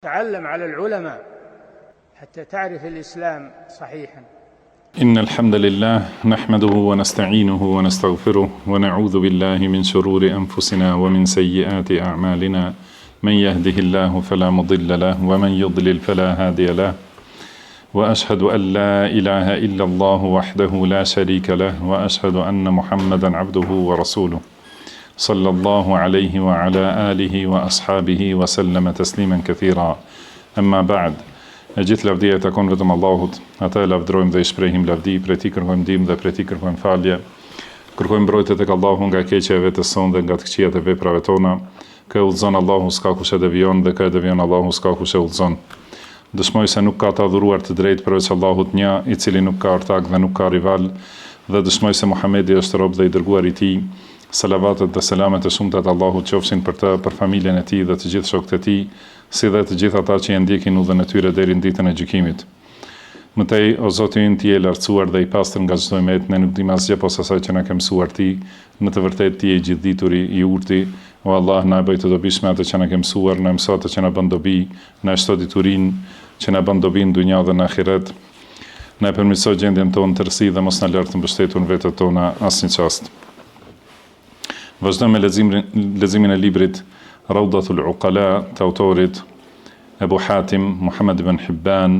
تعلم على العلماء حتى تعرف الإسلام صحيحا. إن الحمد لله نحمده ونستعينه ونستغفره ونعوذ بالله من شرور أنفسنا ومن سيئات أعمالنا من يهده الله فلا مضل له ومن يضلل فلا هادي له وأشهد أن لا إله إلا الله وحده لا شريك له وأشهد أن محمدا عبده ورسوله صلى الله عليه وعلى آله وأصحابه وسلم تسليما كثيرا أما بعد. E gjithë lavdia e takon vetëm Allahut, ata e lavdrojmë dhe i shprehim lavdi, prej tij kërkojmë ndihmë dhe prej tij kërkojmë falje. Kërkojmë mbrojtje tek Allahu nga keqja e vetes sonë dhe nga të këqijat e veprave tona. Kë udhëzon Allahu s'ka kush e devijon dhe kë e devijon Allahu s'ka kush e udhëzon. Dëshmoj se nuk ka të adhuruar të drejtë përveç Allahut një, i cili nuk ka ortak dhe nuk ka rival, dhe dëshmoj se Muhamedi është rob dhe i dërguar i tij. Salavatet dhe selamet e shumta të Allahut qofshin për të, për familjen e tij dhe të gjithë shokët e tij, si dhe të gjithë ata që e ndjekin udhën e tyre deri në ditën e gjykimit. Mëtej, o Zoti ynë, ti je lartësuar dhe i pastër nga çdo mëjet, ne nuk dimë asgjë posa asaj që na ke mësuar ti, në të vërtetë ti je i gjithdituri, i urti. O Allah, na bëj të dobishme atë që na ke mësuar, na mëso atë që na bën dobi, na shto diturinë që na bën dobi në dunja dhe në ahiret. Na përmirëso gjendjen tonë të rësi dhe mos na lart të mbështetur në vetët tona asnjë çast. Vazhdojmë me leximin e librit Rawdatul Uqala të autorit Ebu Hatim Muhammad ibn Hibban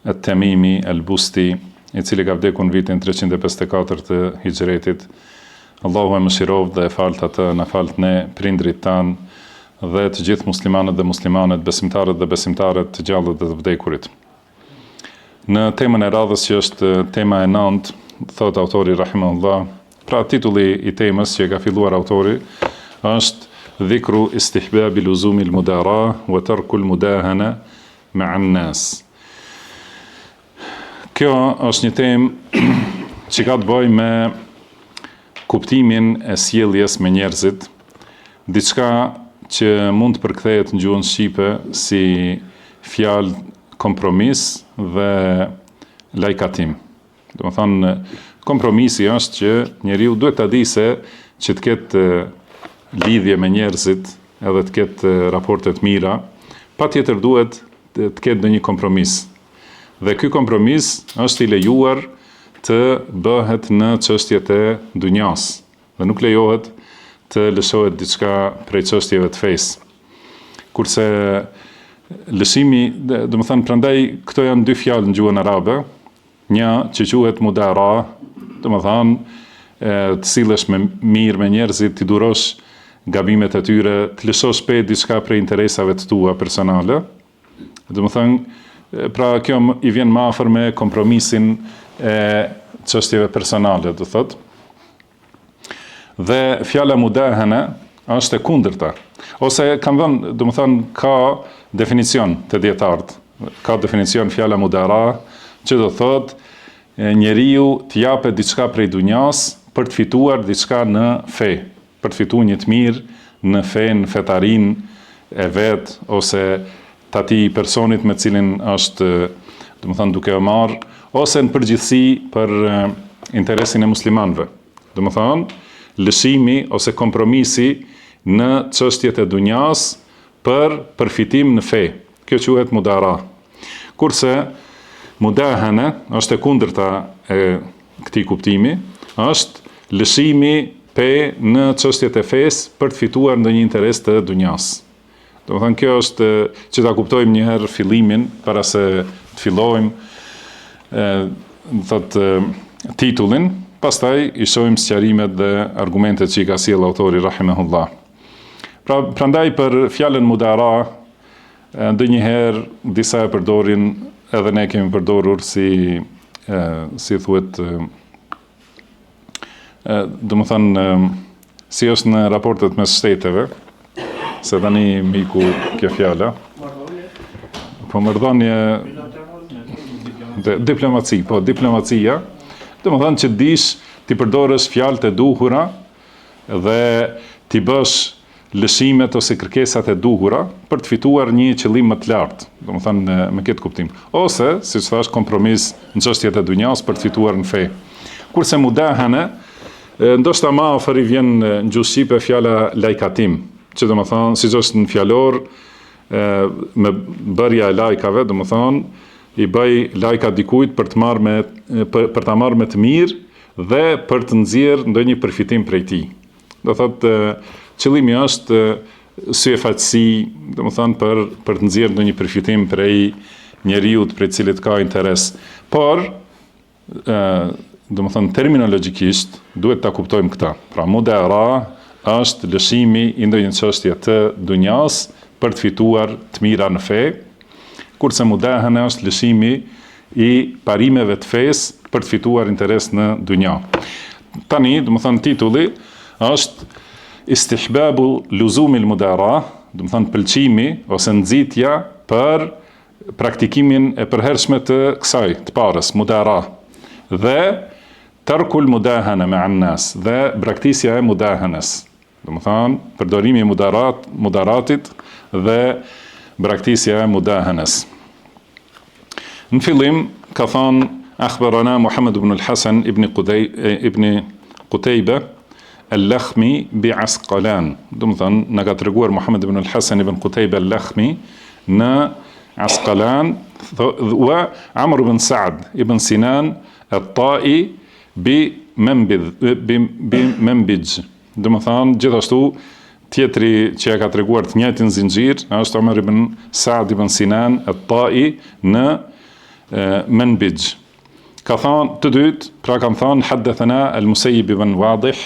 at-Tamimi al-Busti, i cili ka vdekur në vitin 354 të Hijretit. Allahu e mëshiroft dhe e falt atë, na falt ne, prindrit tan dhe të gjithë muslimanët dhe muslimanet, besimtarët dhe besimtaret, të gjallët dhe të vdekurit. Në temën e radhës që është tema e 9, thot autori rahimahullah, pra titulli i temës që ka filluar autori është Dhikru istihbabi luzumi al-mudara wa tarku al-mudahana ma'a an-nas. Kjo është një temë që ka të bëjë me kuptimin e sjelljes me njerëzit, diçka që mund të përkthehet në gjuhën shqipe si fjalë kompromis dhe lajkatim. Domethënë, kompromisi është që njeriu duhet ta di se që të ketë lidhje me njerëzit edhe të ketë raporte të mira, patjetër duhet të ketë ndonjë kompromis. Dhe ky kompromis është i lejuar të bëhet në çështjet e dunjas, dhe nuk lejohet të lëshohet diçka prej çështjeve të fesë. Kurse lëshimi, domethënë prandaj këto janë dy fjalë në gjuhën arabe, një që quhet mudara, domethënë të sillesh me mirë me njerëzit, të durosh gabimet e tyre, të lëshosh shpejt diçka prej interesave të tua personale. Domethënë, pra kjo i vjen më afër me kompromisin e çështjeve personale, do thotë. Dhe fjala mudahana është e kundërta. Ose kam dhënë, domethënë, ka definicion të dietarët. Ka definicion fjala mudara, që do thotë njeriu të japet diçka prej dunjas për të fituar diçka në fe, për të fituar një të mirë në fe, në fetarin e vet, ose të atij personit me cilin është, domethënë, duke e marrë, ose në përgjithësi për interesin e muslimanëve. Domethënë, lëshimi ose kompromisi në çështjet e dunjas për përfitim në fe. Kjo quhet mudara. Kurse mudahana është e kundërta e këtij kuptimi, është lëshimi në çështjet e fesë për të fituar ndonjë interes të dunjas. Domethënë, kjo është që ta kuptojmë një herë fillimin para se të fillojmë titullin, pastaj i shohim sqarimet dhe argumentet që i ka sjellë autori rahimahullah. Prandaj për fjalën mudara, ndonjëherë disa e përdorin, edhe ne kemi përdorur si thuhet, domethënë, si është në raportet mes shteteve, se tani miku kjo fjala. Po marrëdhënie, diplomaci, po diplomacia, domethënë që dish ti përdorësh fjalët e duhura dhe ti bësh lëshimet ose kërkesat e duhura për të fituar një qëllim më të lartë, domethënë me këtë kuptim. Ose, siç thash, kompromis në çështjet e dunjas për të fituar në fe. Kurse mudahana, ndoshta më afër i vjen në gjuhë shqipe fjala lajkatim, që domethënë, siç është në fjalor, me bërja e lajkave, do më thonë, i bëj lajka dikujt për ta marrë me të mirë dhe për të nxjerrë ndonjë përfitim prej tij. Do thotë qëllimi është syefaqësi, do më thonë për të nxjerrë ndonjë përfitim prej njeriut prej cilit ka interes. Por do më thënë terminologjikisht duhet ta kuptojmë këta. Pra mudara është lëshimi i ndonjë çështje të dunjas për të fituar të mira në fe, kurse mudahana është lëshimi i parimeve të fesë për të fituar interes në dunja. Tani, do më thënë titulli është istihbabu luzumil mudara, do më thënë pëlqimi ose nxitja për praktikimin e përhershme të kësaj, të parës, mudara, dhe tarkul mudahana me annas, dhe braktisja e mudahanes. Do më thonë, përdorimi i mudaratit dhe braktisja e mudahanes. Në fillim, ka thonë, akhbarana Muhammad ibn al-Hasan ibn Qutayba al-Lakhmi bi Asqalan. Do më thonë, në ka të reguar Muhammad ibn al-Hasan ibn Qutayba al-Lakhmi në Asqalan, wa Amr ibn Sa'd ibn Sinan al-Ta'i bi Membij. Do më thonë, gjithashtu tjetri që e ka treguar të njëjtin zinxhir është Amr ibn Sa'd ibn Sinan al-Ta'i në Membij. Ka thonë të dytë, pra kanë thonë haddathana al-Musayyib ibn Wadih,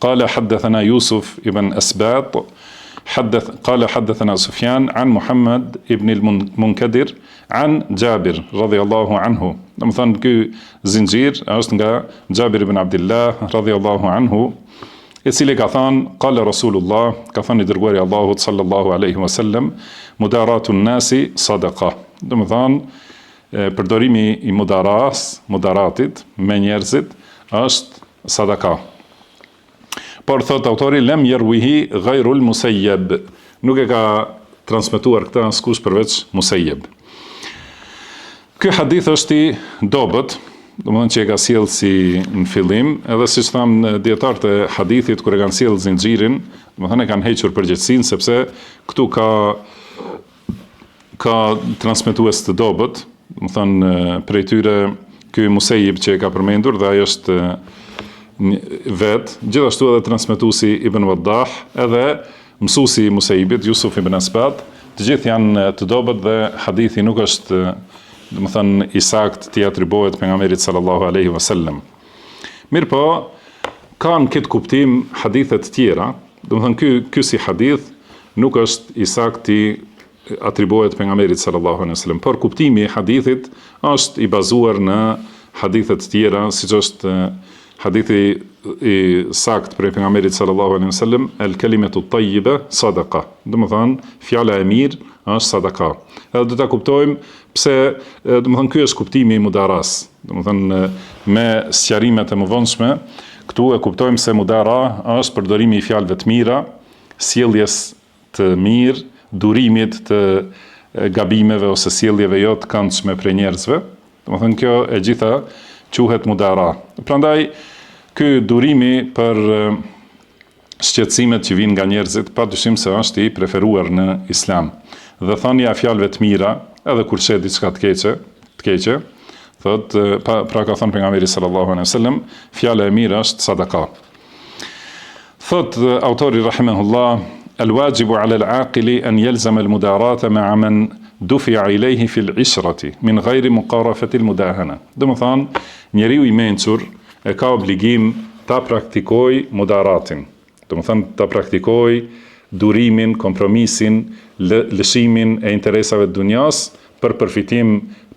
qala haddathana Yusuf ibn Asbat, قال حدثنا سفيان عن محمد ابن المنكدر عن جابر رضي الله عنه. مثلا ky zinxhir është nga Jabir ibn Abdullah radhiyallahu anhu, i cili ka thënë qala Rasulullah, ka thënë i dërguari i Allahut sallallahu alaihi wasallam, mudaratun nasi sadaqa. Do të thonë përdorimi i mudaratit me njerëzit është sadaka. Por thot autori lem yerwihi ghayrul Musayyab, nuk e ka transmetuar këtë askush përveç Musayyab. Ky hadith është i dobët, domethënë që e ka sjell si në fillim, edhe siç thamë dietarët e hadithit kur e kanë sjell zinxhirin, domethënë e kanë hequr përgjegjësinë sepse këtu ka transmetues të dobët, domethënë prej tyre ky Musayyib që e ka përmendur dhe ai është gjithashtu edhe transmetuesi Ibn Waddah, edhe mësuesi i Musayyibit Yusuf ibn Asbat, të gjithë janë të dobët dhe hadithi nuk është, domethënë, i saktë t'i atribuohet pejgamberit sallallahu alaihi wasallam. Mirpo kanë këtë kuptim hadithet tjera, domethënë ky si hadith nuk është i saktë t'i atribuohet pejgamberit sallallahu alaihi wasallam, por kuptimi i hadithit është i bazuar në hadithet tjera, siç është hadithi i sakt për pejgamberit sallallahu alaihi wasallam, el kalimatu tayyiba sadaqa. Do të thonë fjala e mirë është sadaka. Edhe do ta kuptojmë pse, do të thonë ky është kuptimi i mudaras. Do të thonë me sqarimet e mëvonshme, këtu e kuptojmë se mudara është përdorimi i fjalëve të mira, sjelljes të mirë, durimit të gabimeve ose sjelljeve jo të këndshme prej njerëzve. Do të thonë kjo e gjitha quhet mudara. Prandaj ky durimi për shqetësimet që vijnë nga njerëzit, padyshim se është i preferuar në Islam. Dhe thënia e fjalëve të mira, edhe kur shet diçka të keqe, thot pra ka thënë pejgamberi sallallahu alaihi wasallam, fjala e mirë është sadaka. Thot autori rahimahullah, al-wajibu 'ala al-'aqili an yalzama al-mudarata ma'a man dufi'a ilayhi fi al-'ishrati min ghayri muqarafati al-mudahana. Do të thonë, njeriu i mençur e ka obligim ta praktikoj mudaratin. Do të thonë ta praktikoj durimin, kompromisin, lëshimin e interesave të dunjas për përfitim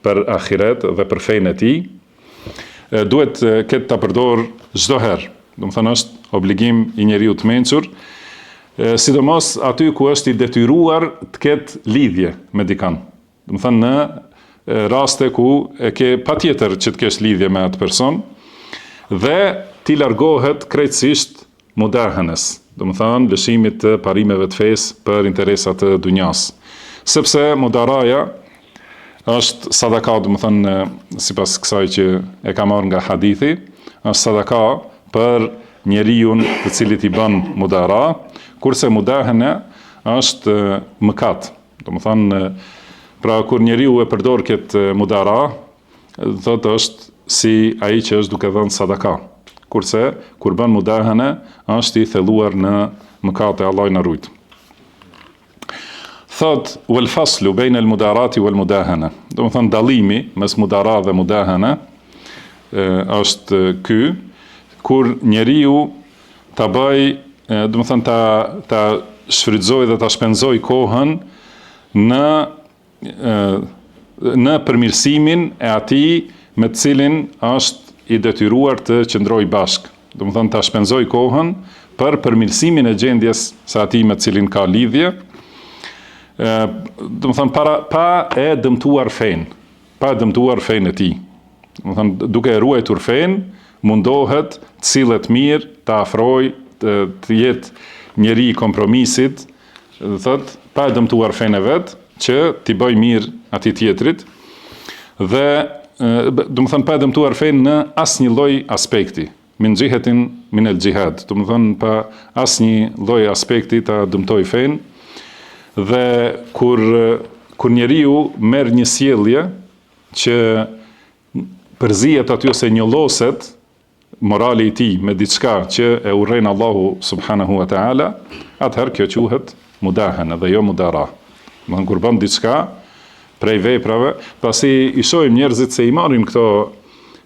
për ahiret dhe për fenë e tij. Duhet këtë ta përdor çdo herë. Do të thonë është obligim i njeriu të mençur, sidomos aty ku është i detyruar të ketë lidhje me dikën. Do të thonë në raste ku e ke patjetër që të kesh lidhje me atë person dhe ti largohet krejtësisht mudahanes, do të thonë lëshimit të parimeve të fesë për interesat të dunjas. Sepse mudaraja është sadaka, do të thonë sipas kësaj që e ka marrë nga hadithi, është sadaka për njeriu të cilit i bën mudara, kurse mudahana është mëkat, Domethënë, pra kur njeriu e përdor këtë mudara, thotë është si ai që është duke dhënë sadaka. Kurse kur bën mudahana, është i thelluar në mëkate, Allah na ruaj. Thot wal faslu baina al mudarati wal mudahana. Domethënë dallimi mes mudara dhe mudahana është ky, kur njeriu ta bëj, domethënë ta shfrytëzoj dhe ta shpenzoj kohën në përmirësimin e atij me të cilin është i detyruar të qëndroj bashk. Domethënë ta shpenzoj kohën për përmirësimin e gjendjes së atij me të cilin ka lidhje. Domethënë pa e dëmtuar fen, pa dëmtuar fen e tij. Domethënë duke e ruajtur fen, mundohet të sillet mirë, të afroj, të jetë njeri i kompromisit, thotë pa e dëmtuar fen e vet, që t'i bëj mirë atij tjetrit dhe domethënë pa e dëmtuar fen në asnjë lloj aspekti, min jihatin min al jihad, domethënë pa asnjë lloj aspekti ta dëmtoj fen. Dhe kur njeriu merr një sjellje që përzihet aty ose njolloset morali i tij me diçka që e urren Allahu subhanahu wa taala, atëherë kjo quhet mudahana dhe jo mudara. Domethënë kur bën diçka prej veprave, pasi i shohim njerëzit se i marrin këto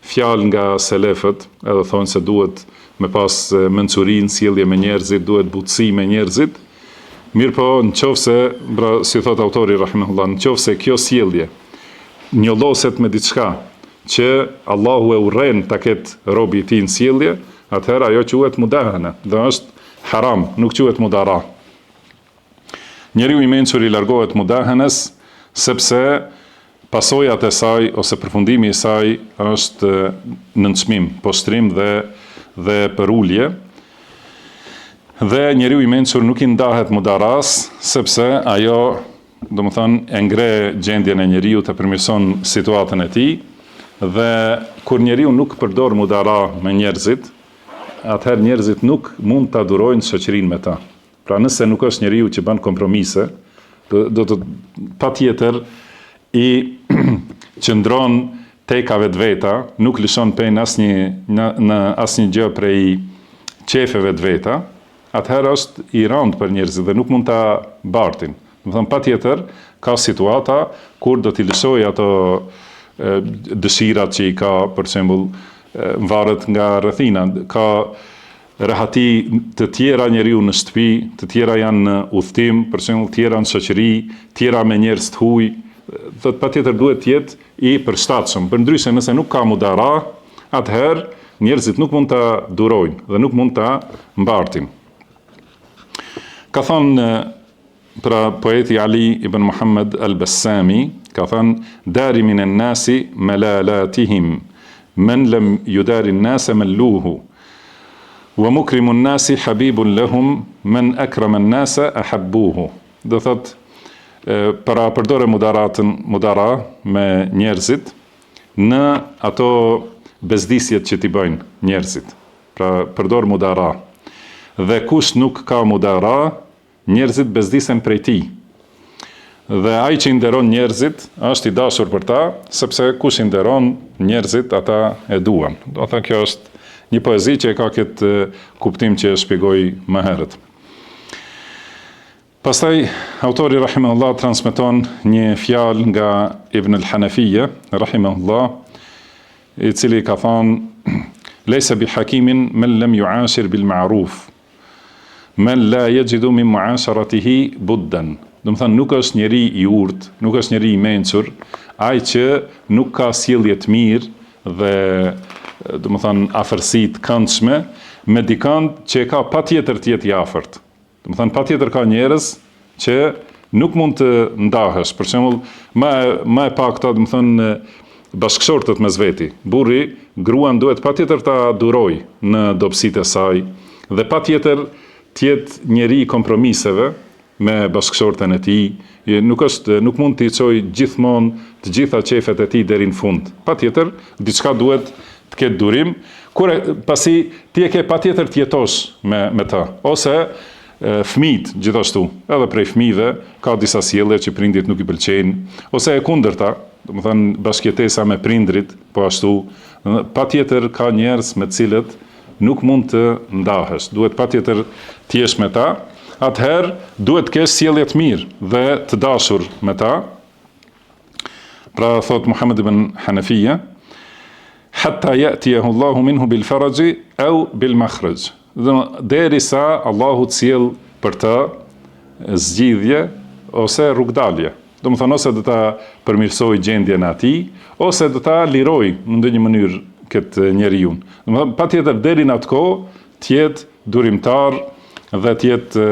fjalë nga selefët, edhe thonë se duhet me pas mençurinë, sjellje me njerëzit, duhet butësi me njerëzit. Mirë po, nëse, si thot autori rahimahullah, nëse kjo sjellje njolloset me diçka që Allahu e urren ta ketë robi i tij në sjellje, atëherë ajo quhet mudahana, dhe është haram, nuk quhet mudara. Njeriu i mençur i largohet mudahanes sepse pasojat e saj ose përfundimi i saj është nënçmim, poshtrim dhe përulje. Dhe njeriu i mençur nuk i ndahet mudaras sepse ajo, domethënë, e ngre gjendjen e njeriu, të përmirëson situatën e tij, dhe kur njeriu nuk përdor mudara me njerëzit, atëherë njerëzit nuk mund ta durojnë shoqërinë me ta. Pra nëse nuk është njeriu që bën kompromise, do të patjetër i qëndron tek vetveta, nuk lëshon pen në asnjë gjë prej qefeve të veta, atëherë është i rëndë për njerëzit dhe nuk mund ta bartin. Domethënë patjetër ka situata kur do t'i lëshoj ato dëshirat që i ka, për shembull, varet nga rrethina, ka rehati të tjera njeriu në shtëpi, të tjera janë në udhtim, për shembull, tjera në shoqëri, tjera me njerëz të huaj, dhe patjetër duhet të jetë i përshtatshëm. Përndryshe nëse nuk ka mudara, atëherë njerëzit nuk mund ta durojnë dhe nuk mund ta mbartin. Ka thënë pra poeti Ali ibn Muhammad al-Bassami, ka thënë dari min an-nasi malalatihim, man lam yudari an-nasa malluhu. Wa mukrimu an-nasi habibun lahum, man akrama an-nasa ahabbuhu. Do thot para përdore mudara me njerëzit në ato bezdisjet që t'i bëjnë njerëzit. Pra përdor mudara. Dhe kush nuk ka mudara, njerëzit bezdisen prej tij. Dhe ai që i nderon njerëzit është i dashur për ta, sepse kush i nderon njerëzit, ata e duan. Do thënë kjo është një poezi që e ka këtë kuptim që e shpjegoj më herët. Pastaj autori rahimahullah transmeton një fjalë nga Ibn al-Hanafiyya rahimahullah, i cili ka thënë: "Laysa bi hakimin man lam yu'ashir bil ma'ruf, man la yajidu min mu'asharatihi buddan." Do të thënë nuk është njeri i urtë, nuk është njeri i mençur, ai që nuk ka sjellje të mirë dhe do të thënë afërsi të këndshme me dikant që ka patjetër të jetë i afërt. Do të thënë patjetër ka njerëz që nuk mund të ndahesh. Për shembull, më e pakta, do të thënë bashkëshortët mes veti. Burri gruan duhet patjetër ta duroj në dobësitë e saj dhe patjetër të jetë njeri i kompromiseve me bashkëshortën e tij. Nuk mund t'i çojë gjithmonë të gjitha qefet e tij deri në fund. Patjetër diçka duhet të ketë durim, pasi ti e ke patjetër të jetosh me ta, ose Fëmijët gjithashtu, edhe prej fëmijëve ka disa sjellje që prindit nuk i pëlqejnë, ose e kundërta, domethënë bashkëjetesa me prindrit, po ashtu, patjetër ka njerëz me të cilët nuk mund të ndahesh, duhet patjetër të jesh me ta, atëherë duhet të kesh sjellje të mirë dhe të dashur me ta. Pra thot Muhammed ibn Hanafia, hatta ya'tiyahu Allahu minhu bil faraji aw bil makhraj. Derisa Allahu të sjell për të zgjidhje ose rrugdalje. Domethënë ose do ta përmirësoj gjendjen e atij, ose do ta liroj në ndonjë mënyrë këtë njeriu. Domethënë patjetër deri në atë kohë të jetë durimtar dhe të jetë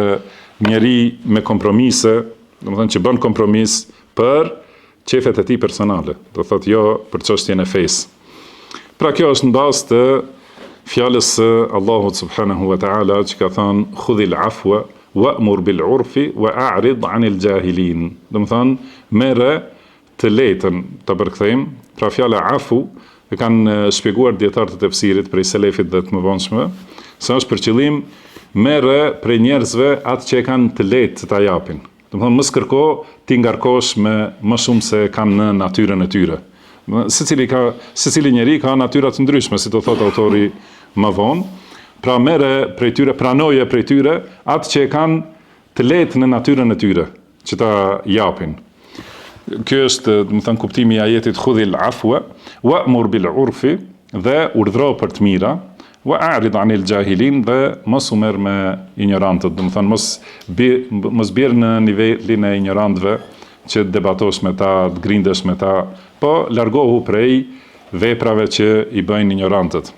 njeri me kompromise, domethënë që bën kompromis për qefet e tij personale, do thotë jo për çështjen e fesë. Pra kjo është në bazë të fjalës së Allahut subhanahu wa ta'ala që ka thënë khudhil afwa wa'mur bil urfi wa a'rid 'anil jahilin. Domethënë merre të lehtë, ta përkthejmë, pra fjala afu e kanë shpjeguar dietarët e tefsirit prej selefit dhe të mëvonshme, se është për qëllim merre prej njerëzve atë që e kanë të lehtë të ta japin. Domethënë mos kërko ti ngarkosh me më shumë se kanë në natyrën e tyre. Secili njeri ka natyra të ndryshme, si do thot autori më vonë, pra merre prej tyre, pranoje prej tyre atë që e kanë të lehtë në natyrën e tyre, që ta japin. Kjo është, domethënë, kuptimi i ajetit khudhil afwa wa'mur bil urfi, dhe urdhro për të mira, wa a'rid 'anil jahilin, dhe mos u merr me ignorantët, domethënë mos bjerë në nivelin e ignorantëve që të debatosh me ta, të grindesh me ta, po largohu prej veprave që i bëjnë ignorantët.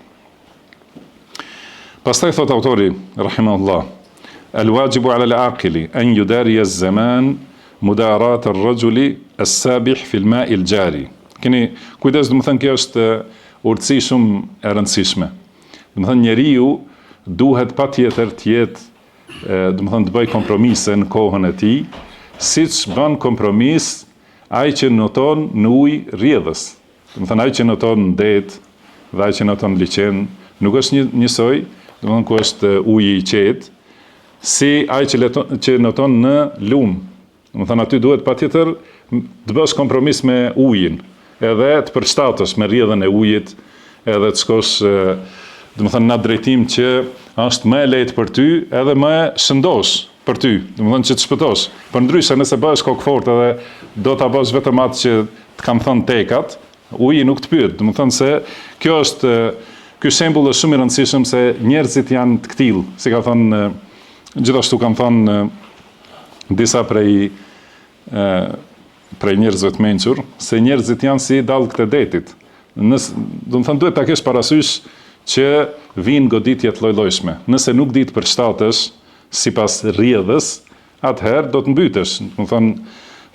Pastaj thot autori rahimahullah, al-wajibu 'ala al-aqili an yudariya az-zaman mudarat ar-rajuli as-sabih fi al-ma'i al-jari. Keni kujdes, domethënë kjo është urtësi shumë e rëndësishme. Domethënë njeriu duhet patjetër të jetë, domethënë të bëj kompromise në kohën e tij, siç bën kompromis ai që noton në ujë rrjedhës. Domethënë ai që noton në det dhe ai që noton në liçen nuk është njësoj, domethënë ku është uji i qetë, si ai që noton në lum. Domethënë aty duhet patjetër të bësh kompromis me ujin, edhe të përshtatësh me rrjedhën e ujit, edhe të shkosh, domethënë në drejtim që është më e lehtë për ty, edhe më shëndosh për ty, domethënë që të shpëtosh. Për ndryshe nëse bëhesh kokfort edhe do ta bësh vetëm atë që të kanë thënë tekat, uji nuk të pyet. Domethënë se kjo është, ky shembull është shumë i rëndësishëm, se njerëzit janë të këtill, si ka thënë, gjithashtu kanë thënë disa prej njerëzve të mençur, se njerëzit janë si dallgët e detit. Domethënë duhet ta kesh parasysh që vinë goditje të lloj-llojshme. Nëse nuk di të përshtatesh sipas rrjedhës, atëherë do të mbytesh. Domethënë,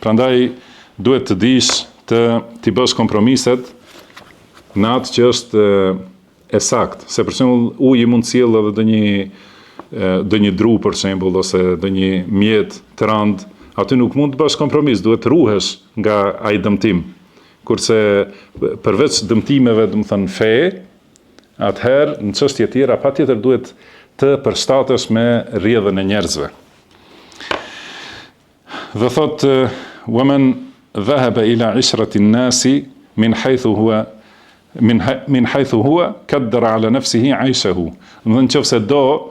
prandaj duhet të dish të bësh kompromiset në atë që është e saktë. Se për shembull uji mund të sjellë edhe do një dru për shembull, ose do një mjet të rand, aty nuk mund të bësh kompromis, duhet të ruhesh nga ai dëmtim. Kurse përveç dëmtimeve, domethënë fe, atëherë në çështje tjera patjetër duhet të përshtatesh me rrjedhën e njerëzve. Dhe thot, waman dhahaba ila ishrati an-nasi min haythu huwa qaddara ala nafsihi 'ayshahu. Domethënë nëse do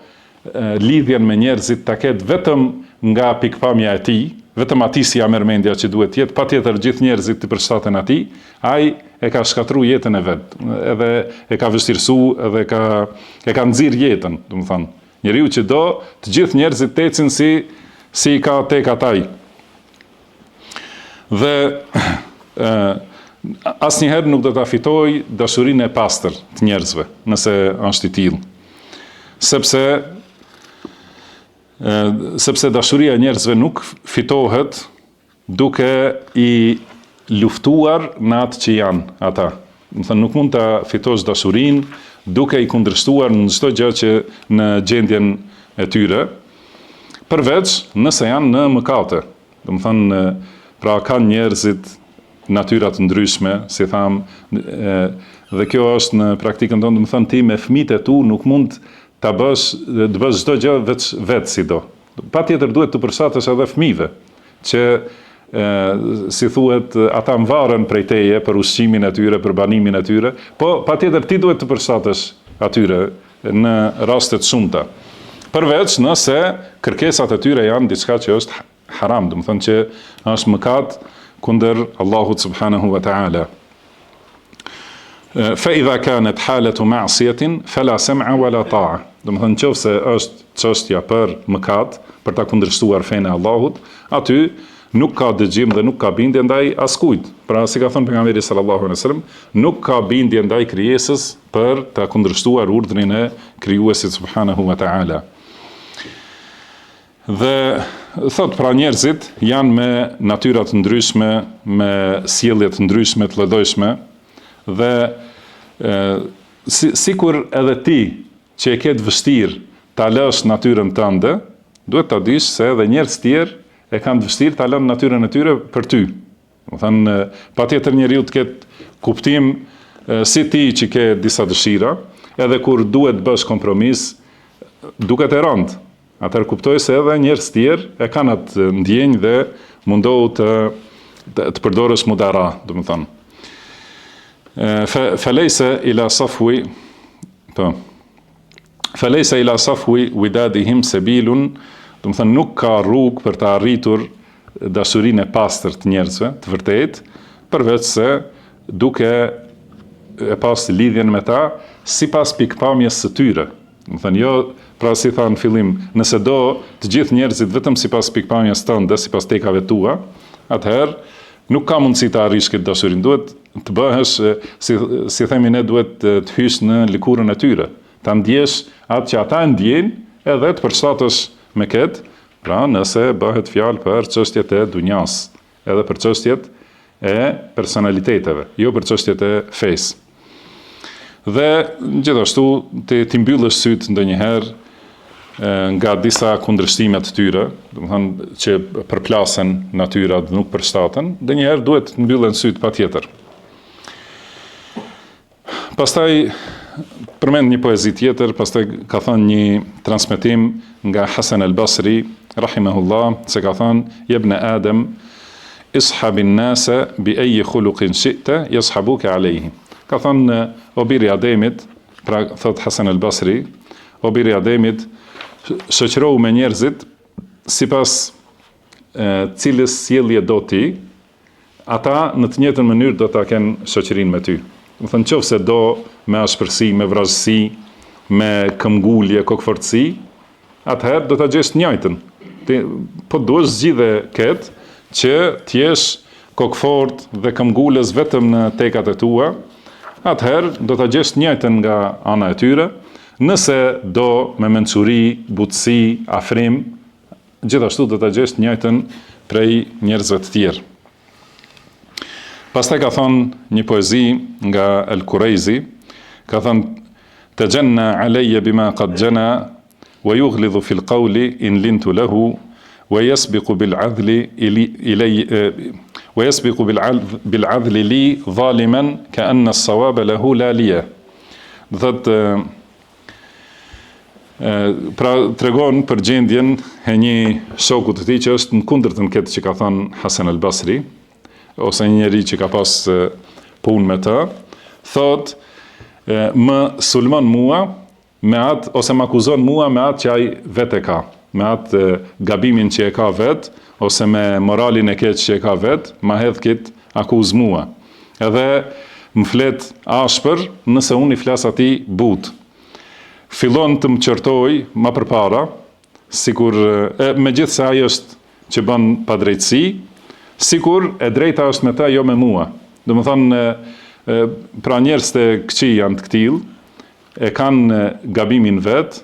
lidhjen me njerëzit ta ketë vetëm nga pikpamja e tij, vetëm atij si ja merr mendja që duhet të jetë, patjetër gjithë njerëzit të përshtaten atij, ai e ka shkatruar jetën e vet, edhe e ka vështirësu, edhe e ka nxirr jetën, domethënë. Njeriu që do të gjithë njerëzit të ecin si ka tek ataj. Dhe asnjëherë nuk do ta fitoj dashurinë e pastër të njerëzve, nëse është i tillë. Sepse dashuria e njerëzve nuk fitohet duke i luftuar në atë që janë ata. Domethënë nuk mund ta fitosh dashurinë duke i kundërshtuar në çdo gjë që në gjendjen e tyre, përveç nëse janë në mëkate. Domethënë, pra kanë njerëzit natyra të ndryshme, si tham, dhe kjo është në praktikën tonë, domethënë ti me fëmijët e tu nuk mund të bësh çdo gjë vetë si do. Patjetër duhet të përshtatësh edhe fëmijëve, që si thuhet, ata mvarën prej teje për ushqimin e tyre, për banimin e tyre, po patjetër ti duhet të përshtatësh atyre në raste të shumta. Përveç nëse kërkesat e tyre janë diçka që është haram, do të thonë që është mëkat kundër Allahut subhanahu wa ta'ala. Fa idha kanat halatu ma'siyatin fala sam'a wala ta'a. Do të thonë nëse është çështja për mëkat, për ta kundërshtuar fenë e Allahut, aty nuk ka dëgjim dhe nuk ka bindje ndaj askujt. Pra, si ka thënë pejgamberi sallallahu alaihi wasallam, nuk ka bindje ndaj krijesës për ta kundërshtuar urdhrin e krijuesit subhanahu wa ta'ala. Dhe thot, pra njerëzit janë me natyra të ndryshme, me sjellje të ndryshme, të llojdojshme, dhe sikur edhe ti që e ke të vështirë ta lësh natyrën tënde, duhet ta dish se edhe njerëz tjerë e kanë të vështirë ta lënë natyrën e tyre për ty. Do thënë, patjetër njeriu të ketë kuptim si ti që ke disa dëshira, edhe kur duhet bësh kompromis, duket e rëndë. Atëherë kuptoj se edhe njerëz tjerë e kanë atë ndjenjë dhe mundohu të përdorësh mudara, do të thonë. Falejse ila safwi, po. Falejse ila safwi widadihim sebilun, do të thënë nuk ka rrugë për të arritur dashurinë e pastër të njerëzve, të vërtetë, përveç se duke e pas lidhjen me ta sipas pikpamjes së tyre. Do të thënë jo, pra si tha në fillim, nëse do të gjithë njerëzit vetëm sipas pikpamjes tënde, sipas tekave tua, atëherë nuk ka mundësi të arrish këtë dashurinë. Duhet të bëhesh, si themi ne, duhet të hysh në likurën e tyre, ta ndjesh atë që ata ndjejnë, edhe të përshtatësh me këtë, pra nëse bëhet fjalë për çështjet e dunjas, edhe për çështjet e personaliteteve, jo për çështjet e fesë. Dhe gjithashtu ti mbyllësh syt ndonjëherë nga disa kundërshtime të tyre, do të thonë që përplasen natyra dhe nuk përshtaten, ndonjëherë duhet të mbyllen syt patjetër. Pastaj përmend një poezi tjetër, pastaj ka thënë një transmetim nga Hasan al-Basri, rahimahullah, se ka thënë: "Ibn Adam, ishabin nasa bi ayi khuluqin shi'ta yashabuka alayhi." Ka thënë o biri Ademit, pra thot Hasan al-Basri, o biri Ademit, shoqërohu me njerëzit sipas cilës sjellje do ti, ata në të njëjtën mënyrë do ta kenë shoqërinë me ty. Do thënë nëse do me ashpërsi, me vrazhsi, me këmbgulje, kokfortësi, atëherë do ta gjesh të njëjtën. Po duhesh zgjidhe këtë që të jesh kokfort dhe këmbgulës vetëm në tekat e tua, atëherë do ta gjesh të njëjtën nga ana e tyre. Nëse do me mençuri, butësi, afrim, gjithashtu do ta gjesh të njëjtën prej njerëzve të tjerë. Pastaj ka thonë një poezi nga Al-Kuraizi, ka thonë: "Tajanna alayya bima qad jana wa yughlidhu fil qawli in lintu lahu wa yasbiqu bil 'adli bil 'adli li zaliman ka'anna as-sawaba lahu la liya." Do thotë, pra tregon për gjendjen e një shoku të tij që është në kundërtën këtë që ka thënë Hasan al-Basri, ose një njeri që ka pas punë me të, thot: "Më sulmon mua me atë, ose më akuzon mua me atë që ai vetë ka, me atë gabimin që e ka vetë, ose me moralin e keq që e ka vetë, ma hedh këtë akuz mua. Edhe më flet ashpër nëse unë I flas atij butë. Fillon të më qërtoj ma përpara, sikur megjithse ai është që bën padrejtësi, sikur e drejta është me ta, jo me mua. Do të thonë, pra njerëz të këqij janë të këtill, e kanë gabimin vet,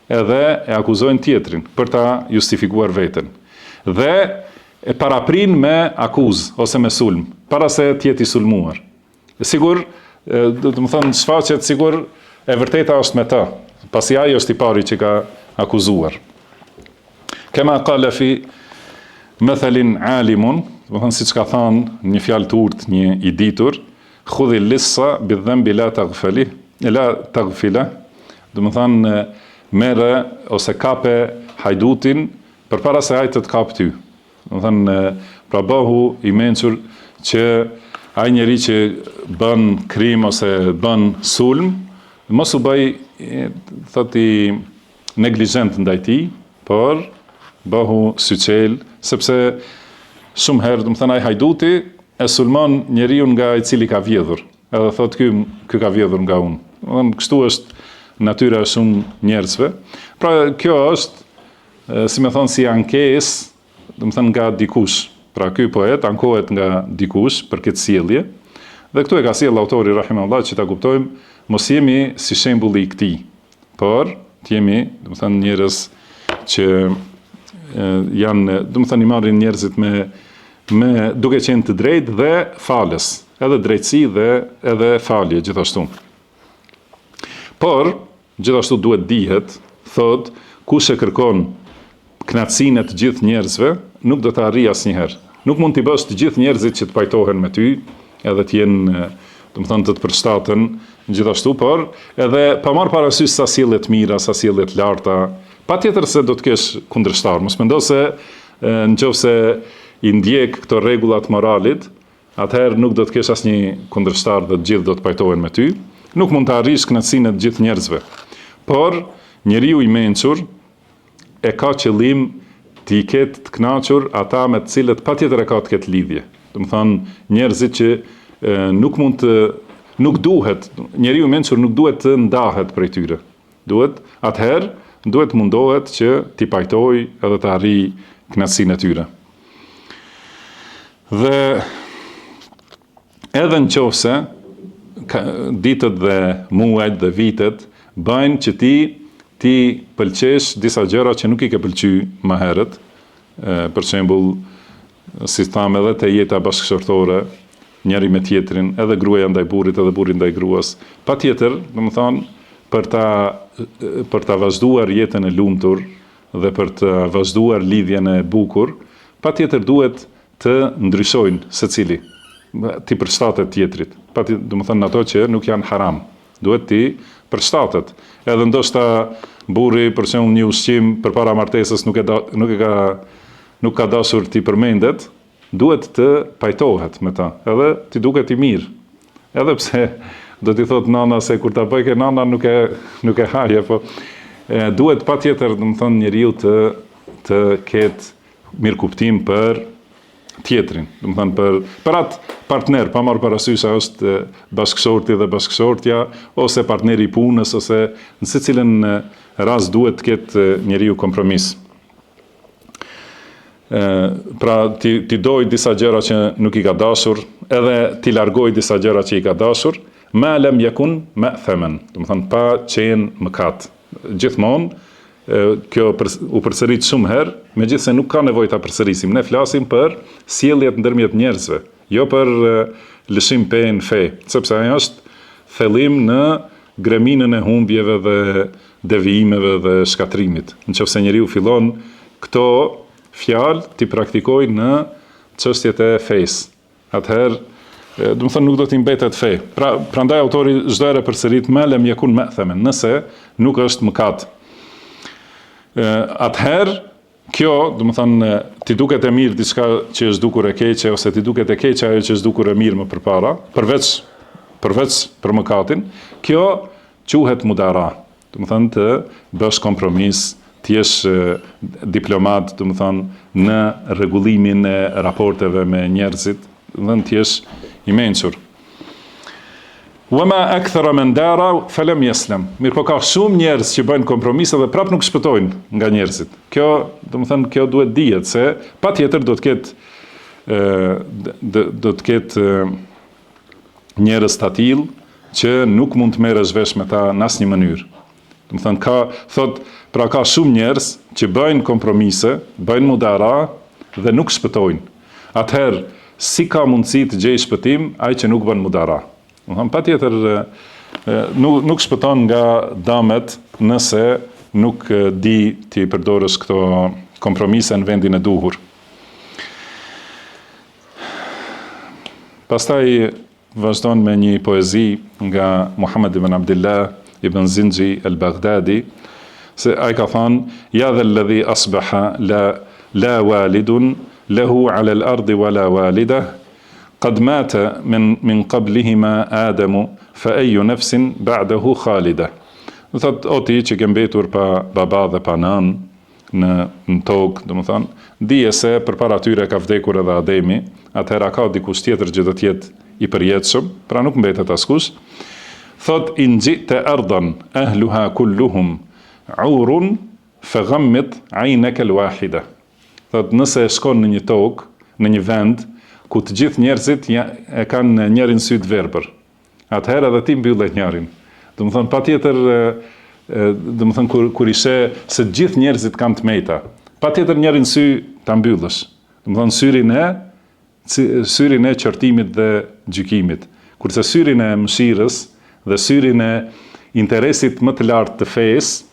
edhe e akuzojnë tjetrin për ta justifikuar veten. Dhe e paraprin me akuzë ose me sulm, para se të jetë I sulmuar. Sigur, do të thonë, shfaqet sigur e vërteta është me ta, pasi ai është I pari që ka akuzuar. Kema qala fi mathalin alimun, do të thonë siç ka thënë një fjalë të urtë një I ditur, khudhi lissa bidhanbi la taghfila, do të thonë merre ose kape hajdutin përpara se ai të kap ty. Do thënë, pra bëhu i mençur që ai njeri që bën krim ose bën sulm, mos u bëj thoti neglizhent ndaj tij, por bëhu syçel, sepse shumë herë, do të thënë, ai hajduti e sulmon njeriu nga i cili ka vjedhur. Edhe thot ky ka vjedhur nga unë. Do thënë, kështu është natyra e shumë njerëzve. Pra kjo është, si me thonë, si ankesë, do të thënë, nga dikush. Pra ky poet ankohet nga dikush për këtë sjellje. Dhe këtu e ka sjell autori rahimahullah që ta kuptojmë, mos jemi si shembulli i këtij, por të jemi, do të thënë, njerëz që janë, do të thënë, i marrin njerëzit me duke qenë të drejtë dhe falës, edhe drejtësi dhe edhe falje gjithashtu. Por gjithashtu duhet dihet, thot, kush e kërkon kënaqësinë e të gjithë njerëzve, nuk do të arrijë asnjëherë. Nuk mund t'i bësh të gjithë njerëzit që të pajtohen me ty, edhe të jenë, do të thënë, të përshtaten gjithashtu, por edhe pa marrë parasysh sa sjellje të mira, sa sjellje të larta, patjetër se do të kesh kundërshtar. Mos mendo se nëse i ndjek këto rregullat moralit, atëherë nuk do të kesh asnjë kundërshtar dhe të gjithë do të pajtohen me ty. Nuk mund të arrish kënaqësinë e të gjithë njerëzve. Por njeriu i mençur e ka qëllim t'i ketë të kënaqur ata me të cilët patjetër e ka të ketë lidhje. Do të thonë, njerëzit që nuk duhet, njeriu i mençur nuk duhet të ndahet prej tyre. Duhet mundohet që t'i pajtoj edhe të arrijë kënaqësinë e tyre. Dhe edhe nëse ditët dhe muajt dhe vitet bëjnë që ti pëlqesh disa gjëra që nuk i ke pëlqyer më herët, për shembull, si thamë, edhe te jeta bashkëshortore, njëri me tjetrin, edhe gruaja ndaj burrit, edhe burri ndaj gruas. Patjetër, domethënë, për ta vazhduar jetën e lumtur dhe për të vazhduar lidhjen e bukur, patjetër duhet të ndryshojnë secili, ti përshtatet tjetrit. Domethënë, ato që nuk janë haram, duhet ti përshtatet. Edhe ndoshta burri, për shembull, një ushqim përpara martesës nuk ka dashur ti përmendet, duhet të pajtohet me ta, edhe ti duket i mirë. Edhe pse do t'i thot nana se kur ta bëjke nana nuk e haje, po duhet patjetër, domethënë, njeriu të ketë mirëkuptim për tjetrin, domethënë për atë partner, pa marrë parasysh a është bashkëshorti dhe bashkëshortja, ose partneri i punës, ose në secilën rast duhet të ketë njeriu kompromis. Pra ti doj disa gjëra që nuk i ka dashur, edhe ti largoj disa gjëra që i ka dashur, ma lem yakun ma'thaman, domethënë pa qenë mëkat. Gjithmonë kjo u përsërit shumë herë, megjithse nuk ka nevojë ta përsërisim. Ne flasim për sjelljet ndërmjet njerëzve, jo për lëshim pe në fe, sepse ajo është thellim në greminën e humbjeve dhe devijimeve dhe shkatrimit. Nëse njeriu fillon këto fjalë ti praktikoj në çështjet e fesë, atëherë do të thënë nuk do t'i mbetet fe. Prandaj autori çdo herë përsërit ma lem yakun ma'thaman, nëse nuk është mëkat. Atëherë kjo, do të thënë, ti duket e mirë diçka që është dukur e keqe, ose ti duket e keqe ajo që është dukur e mirë më përpara, përveç për mëkatin, kjo quhet mudara. Do të thënë të bësh kompromis, të jesh diplomat, do të thënë, në rregullimin e raporteve me njerëzit, do të thënë të jesh i mençur. Wama akthara man dara falam yaslam. Mirë, po ka shumë njerëz që bëjnë kompromise dhe prap nuk shpëtojnë nga njerëzit. Kjo, domethënë, kjo duhet dihet se patjetër do të ketë njerëz të tillë që nuk mund të merresh vesh me ta në asnjë mënyrë. Domethënë ka shumë njerëz që bëjnë kompromise, bëjnë mudara dhe nuk shpëtojnë. Atëherë, si ka mundësi të gjej shpëtim ai që nuk bën mudara? Patjetër nuk shpëton nga damet nëse nuk di ti përdorësh këto kompromise në vendin e duhur. Pastaj vazhdon me një poezi nga Muhammed ibn Abdullah ibn Zinxhi al-Baghdadi, Se ai ka thënë, ja dhe alladhi asbaha la walidun lahu ala al-ardi wala walida qad mata min qablihima Adamu fa ayu nafsin ba'dahu khalida. Do thot o ti që ke mbetur pa baba dhe pa nën në tokë, domethënë, dije se përpara tyre ka vdekur edhe Ademi, atëherë ka dikush tjetër që do të jetë i përjetshëm, pra nuk mbetet askush. Thot in ji'ta ardan ahluha kulluhum urun faghammit 'aynaka al-wahida. Thot nëse shkon në një tokë, në një vend ku të gjithë njerëzit e kanë njërin sy të verbër, atëherë edhe ti mbyllet njërin. Domethënë patjetër, domethënë kur ishe se të gjithë njerëzit kanë të mejta, patjetër njërin sy ta mbyllësh. Domethënë syrin e qortimit dhe gjykimit, kurse syrin e mëshirës dhe syrin e interesit më të lartë të fesë,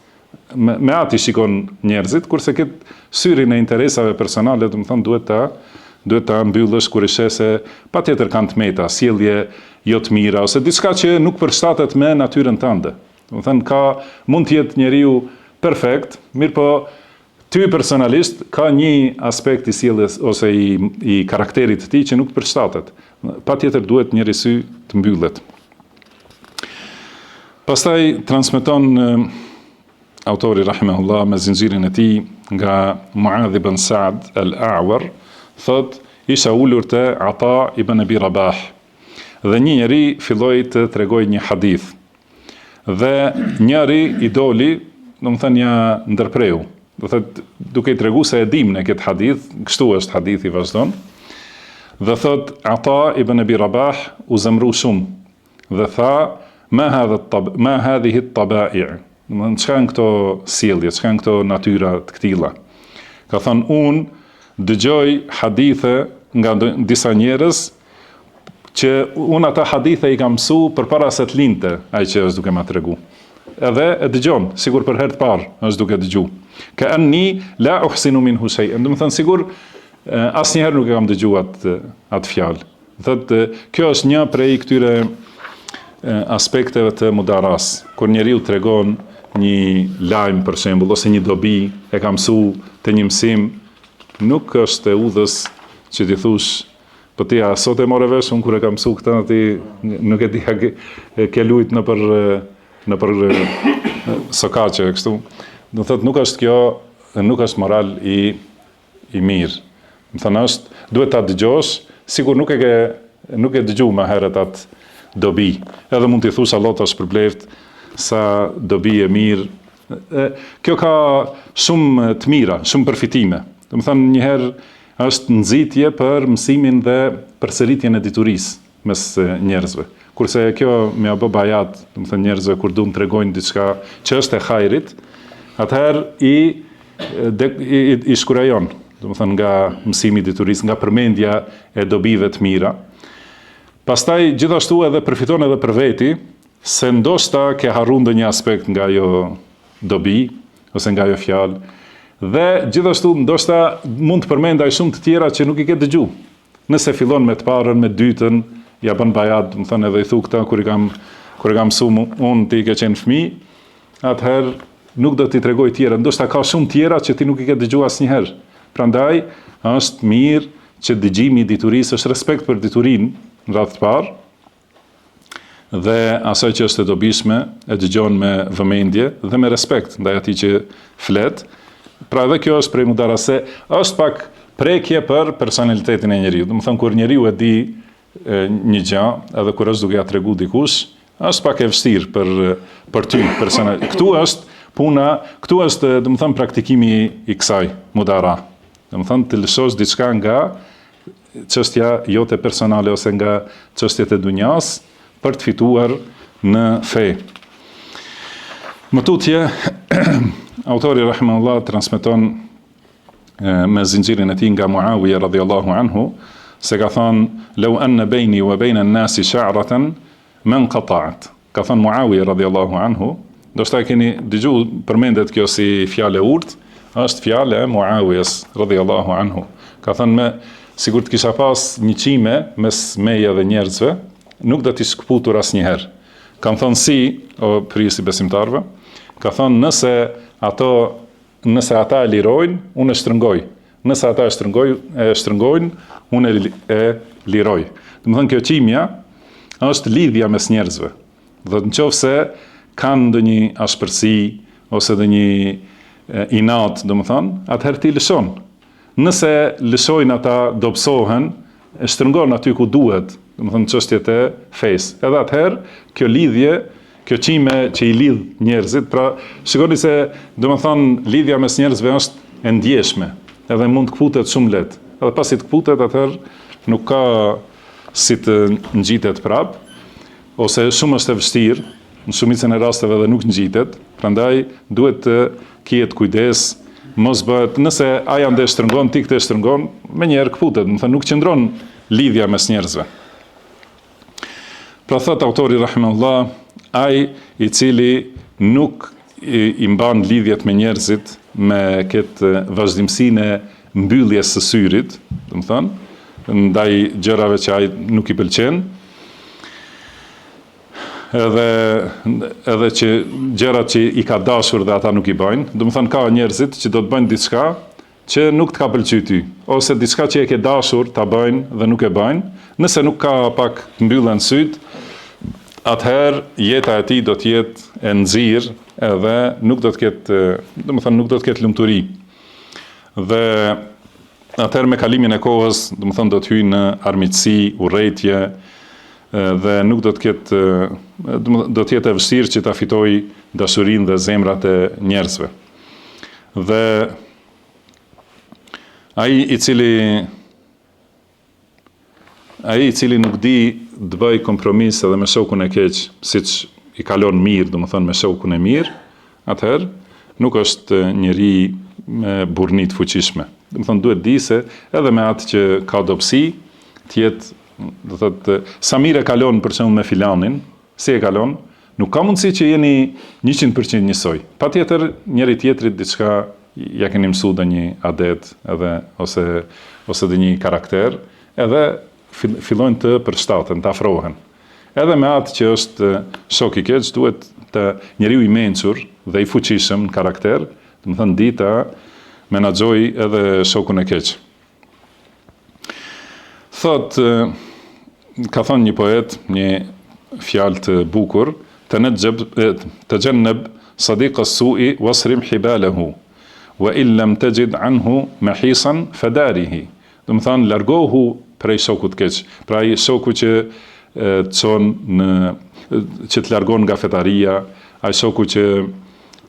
me atë i shikon njerëzit, kurse këtë syrin e interesave personale, domethënë duhet ta mbyllësh kur ishe se patjetër kanë të meta, sjellje jo të mira ose diçka që nuk përshtatet me natyrën tënde. Domethënë mund të jetë njeriu perfekt, mirë po ty personalisht ka një aspekt i sjelljes ose i karakterit të tij që nuk përshtatet. Patjetër duhet njëri sy të mbyllet. Pastaj transmeton autori rahimahullah me zinxhirin e tij nga Muadh ibn Sa'd al-A'war, thot isha ulur te Ata ibn Abi Rabah dhe një njeri filloi të tregoj një hadith. Dhe njëri i doli, domethënë ja ndërpreu. Do thot duke i treguar se e dim në këtë hadith, kështu është hadithi vazhdon. Dhe thot Ata ibn Abi Rabah u zemru shumë dhe tha ma hadhihi at-taba'i'. Domethënë çka janë këto sjellje, çka janë këto natyra të këtilla. Ka thënë unë dëgjoj hadithe nga disa njerëz që unë ata hadithe i kam mësu përpara se të lindte ai që është duke ma tregu. Edhe e dëgjon, sigur për herë të parë është duke dëgju. Ka anni la uhsinu minhu shay'an. Do të thënë sigur asnjëherë nuk e kam dëgjuar atë fjalë. Thotë kjo është një prej këtyre aspekteve të mudaras, kur njeriu tregon një lajm për shembull ose një dobi e ka mësu te një mësim, nuk është e udhës që ti thush, po ti sot e morë vesh, unë kur e kam mësu këtë, ti nuk e di ke lujt në për sokaqe, kështu. Do thot nuk është kjo, nuk është moral i mirë. Më thënë është, duhet ta dëgjosh, sigur nuk e dëgju më herët atë dobi. Edhe mund t'i thush Allah ta shpërbleft sa dobi e mirë. Kjo ka shumë të mira, shumë përfitime. Do të thënë njëherë është nxitje për mësimin dhe përsëritjen e diturisë mes njerëzve. Kurse kjo më apo bajat, do të thënë njerëzve kur duan tregojnë diçka që është e hajrit, atëherë i shkurajon, do të thënë nga mësimi i diturisë, nga përmendja e dobive të mira. Pastaj gjithashtu edhe përfiton edhe për veti, se ndoshta ke harruar ndonjë aspekt nga ajo dobi ose nga ajo fjalë. Dhe gjithashtu ndoshta mund të përmendaj shumë të tjera që nuk i ke dëgju. Nëse fillon me të parën, me dytën, ja bën bajat, më thënë edhe i thu këta kur i kam mësu unë ti ke qenë fëmijë, atëherë nuk do t'i tregoj tjera. Ndoshta ka shumë tjera që ti nuk i ke dëgju asnjëherë. Prandaj është mirë që dëgjimi i diturisë është respekt për diturinë në radhë të parë, dhe asaj që është e dobishme e dëgjon me vëmendje dhe me respekt ndaj atij që flet. Pra edhe kjo është prej mudarase, është pak prekje për personalitetin e njeriu. Do të thënë kur njeriu e di një gjë, edhe kur është duke ja tregu dikush, është pak e vështirë për ty personal. Këtu është puna, këtu është do të thënë praktikimi i kësaj mudara. Do të thënë të lëshosh diçka nga çështja jote personale ose nga çështjet e dunjas për të fituar në fe. Më tutje, autori rahimahullah transmeton me zinxhirin e tij nga Muawiya radhiyallahu anhu se ka thënë law anna bayni wa bayna an-nasi sha'ratan man qata'at. Ka thënë Muawiya radhiyallahu anhu, do të keni dëgjuar përmendet kjo si fjalë e urtë, është fjalë e Muawiyas radhiyallahu anhu. Ka thënë sigur të kisha pas një qime mes meje dhe njerëzve, nuk do t'i shkëputur asnjëherë. Kam thënë si, o prisi besimtarve, Ka thonë nëse ata e lirojnë, unë e shtrëngoj. Nëse ata e shtrëngojnë, unë e liroj. Domethënë kjo qimja është lidhja mes njerëzve. Dhe nëse kanë ndonjë ashpërsi ose ndonjë inat, domethënë, atëherë ti lëshon. Nëse lëshojnë ata dobësohen, e shtrëngon aty ku duhet, domethënë çështjet e fesë. Edhe atëherë kjo lidhje, kjo qime që i lidh njerëzit, pra shikoni se domethënë lidhja mes njerëzve është e ndjeshme, edhe mund të kputet shumë lehtë. Edhe pasi të kputet, atëherë nuk ka si të ngjitet prap, ose shumë është e vështirë, në shumicën e rasteve edhe nuk ngjitet, prandaj duhet të kihet kujdes, mos bëhet, nëse ai ande shtrëngon, ti këtë shtrëngon, menjëherë kputet, do të thënë nuk qëndron lidhja mes njerëzve. Pra thot autori rahimahullah, ai i cili nuk i mban lidhjet me njerëzit me këtë vazhdimsinë e mbylljes së syrit, do të thënë, ndaj gjërave që ai nuk i pëlqen, edhe që gjërat që i ka dashur dhe ata nuk i bëjnë, do të thënë ka njerëzit që do të bëjnë diçka që nuk të ka pëlqyer ty, ose diçka që e ke dashur ta bëjnë dhe nuk e bëjnë, nëse nuk ka pak të mbyllen syt, atëherë jeta e tij do të jetë e nxirr edhe nuk do të ketë, do të thënë nuk do të ketë lumturi. Dhe atëherë me kalimin e kohës, do të thënë do të hyjë në armiqësi, urrëtie, dhe nuk do të ketë, do të jetë e vështirë që ta fitojë dashurinë dhe zemrat e njerëzve. Dhe ai i cili nuk di të bëj kompromis edhe me shokun e keq, siç i kalon mirë, domethënë me shokun e mirë, atëherë nuk është njeri me burrni të fuqishme. Domethënë duhet di se edhe me atë që ka dobësi, të jetë, do thotë, sa mirë e kalon për shembull me filanin, si e kalon, nuk ka mundësi që jeni 100% njësoj. Patjetër njëri tjetrit diçka ja keni mësuar ndonjë adet edhe ose ndonjë karakter, edhe fillojnë të përshtaten, të afrohen. Edhe me atë që është shok i keq, duhet të njeriu i mençur dhe i fuqishëm në karakter, domethënë di ta menaxhoj edhe shokun e keq. Ka thonë një poet, një fjalë të bukur, tajannab sadiq as-su'i wasrim hibalahu, wa in lam tajid anhu mahisan fadarihi. Domethënë largohu prej shokut keq, pra ai shoku që që të largon nga fetaria, ai shoku që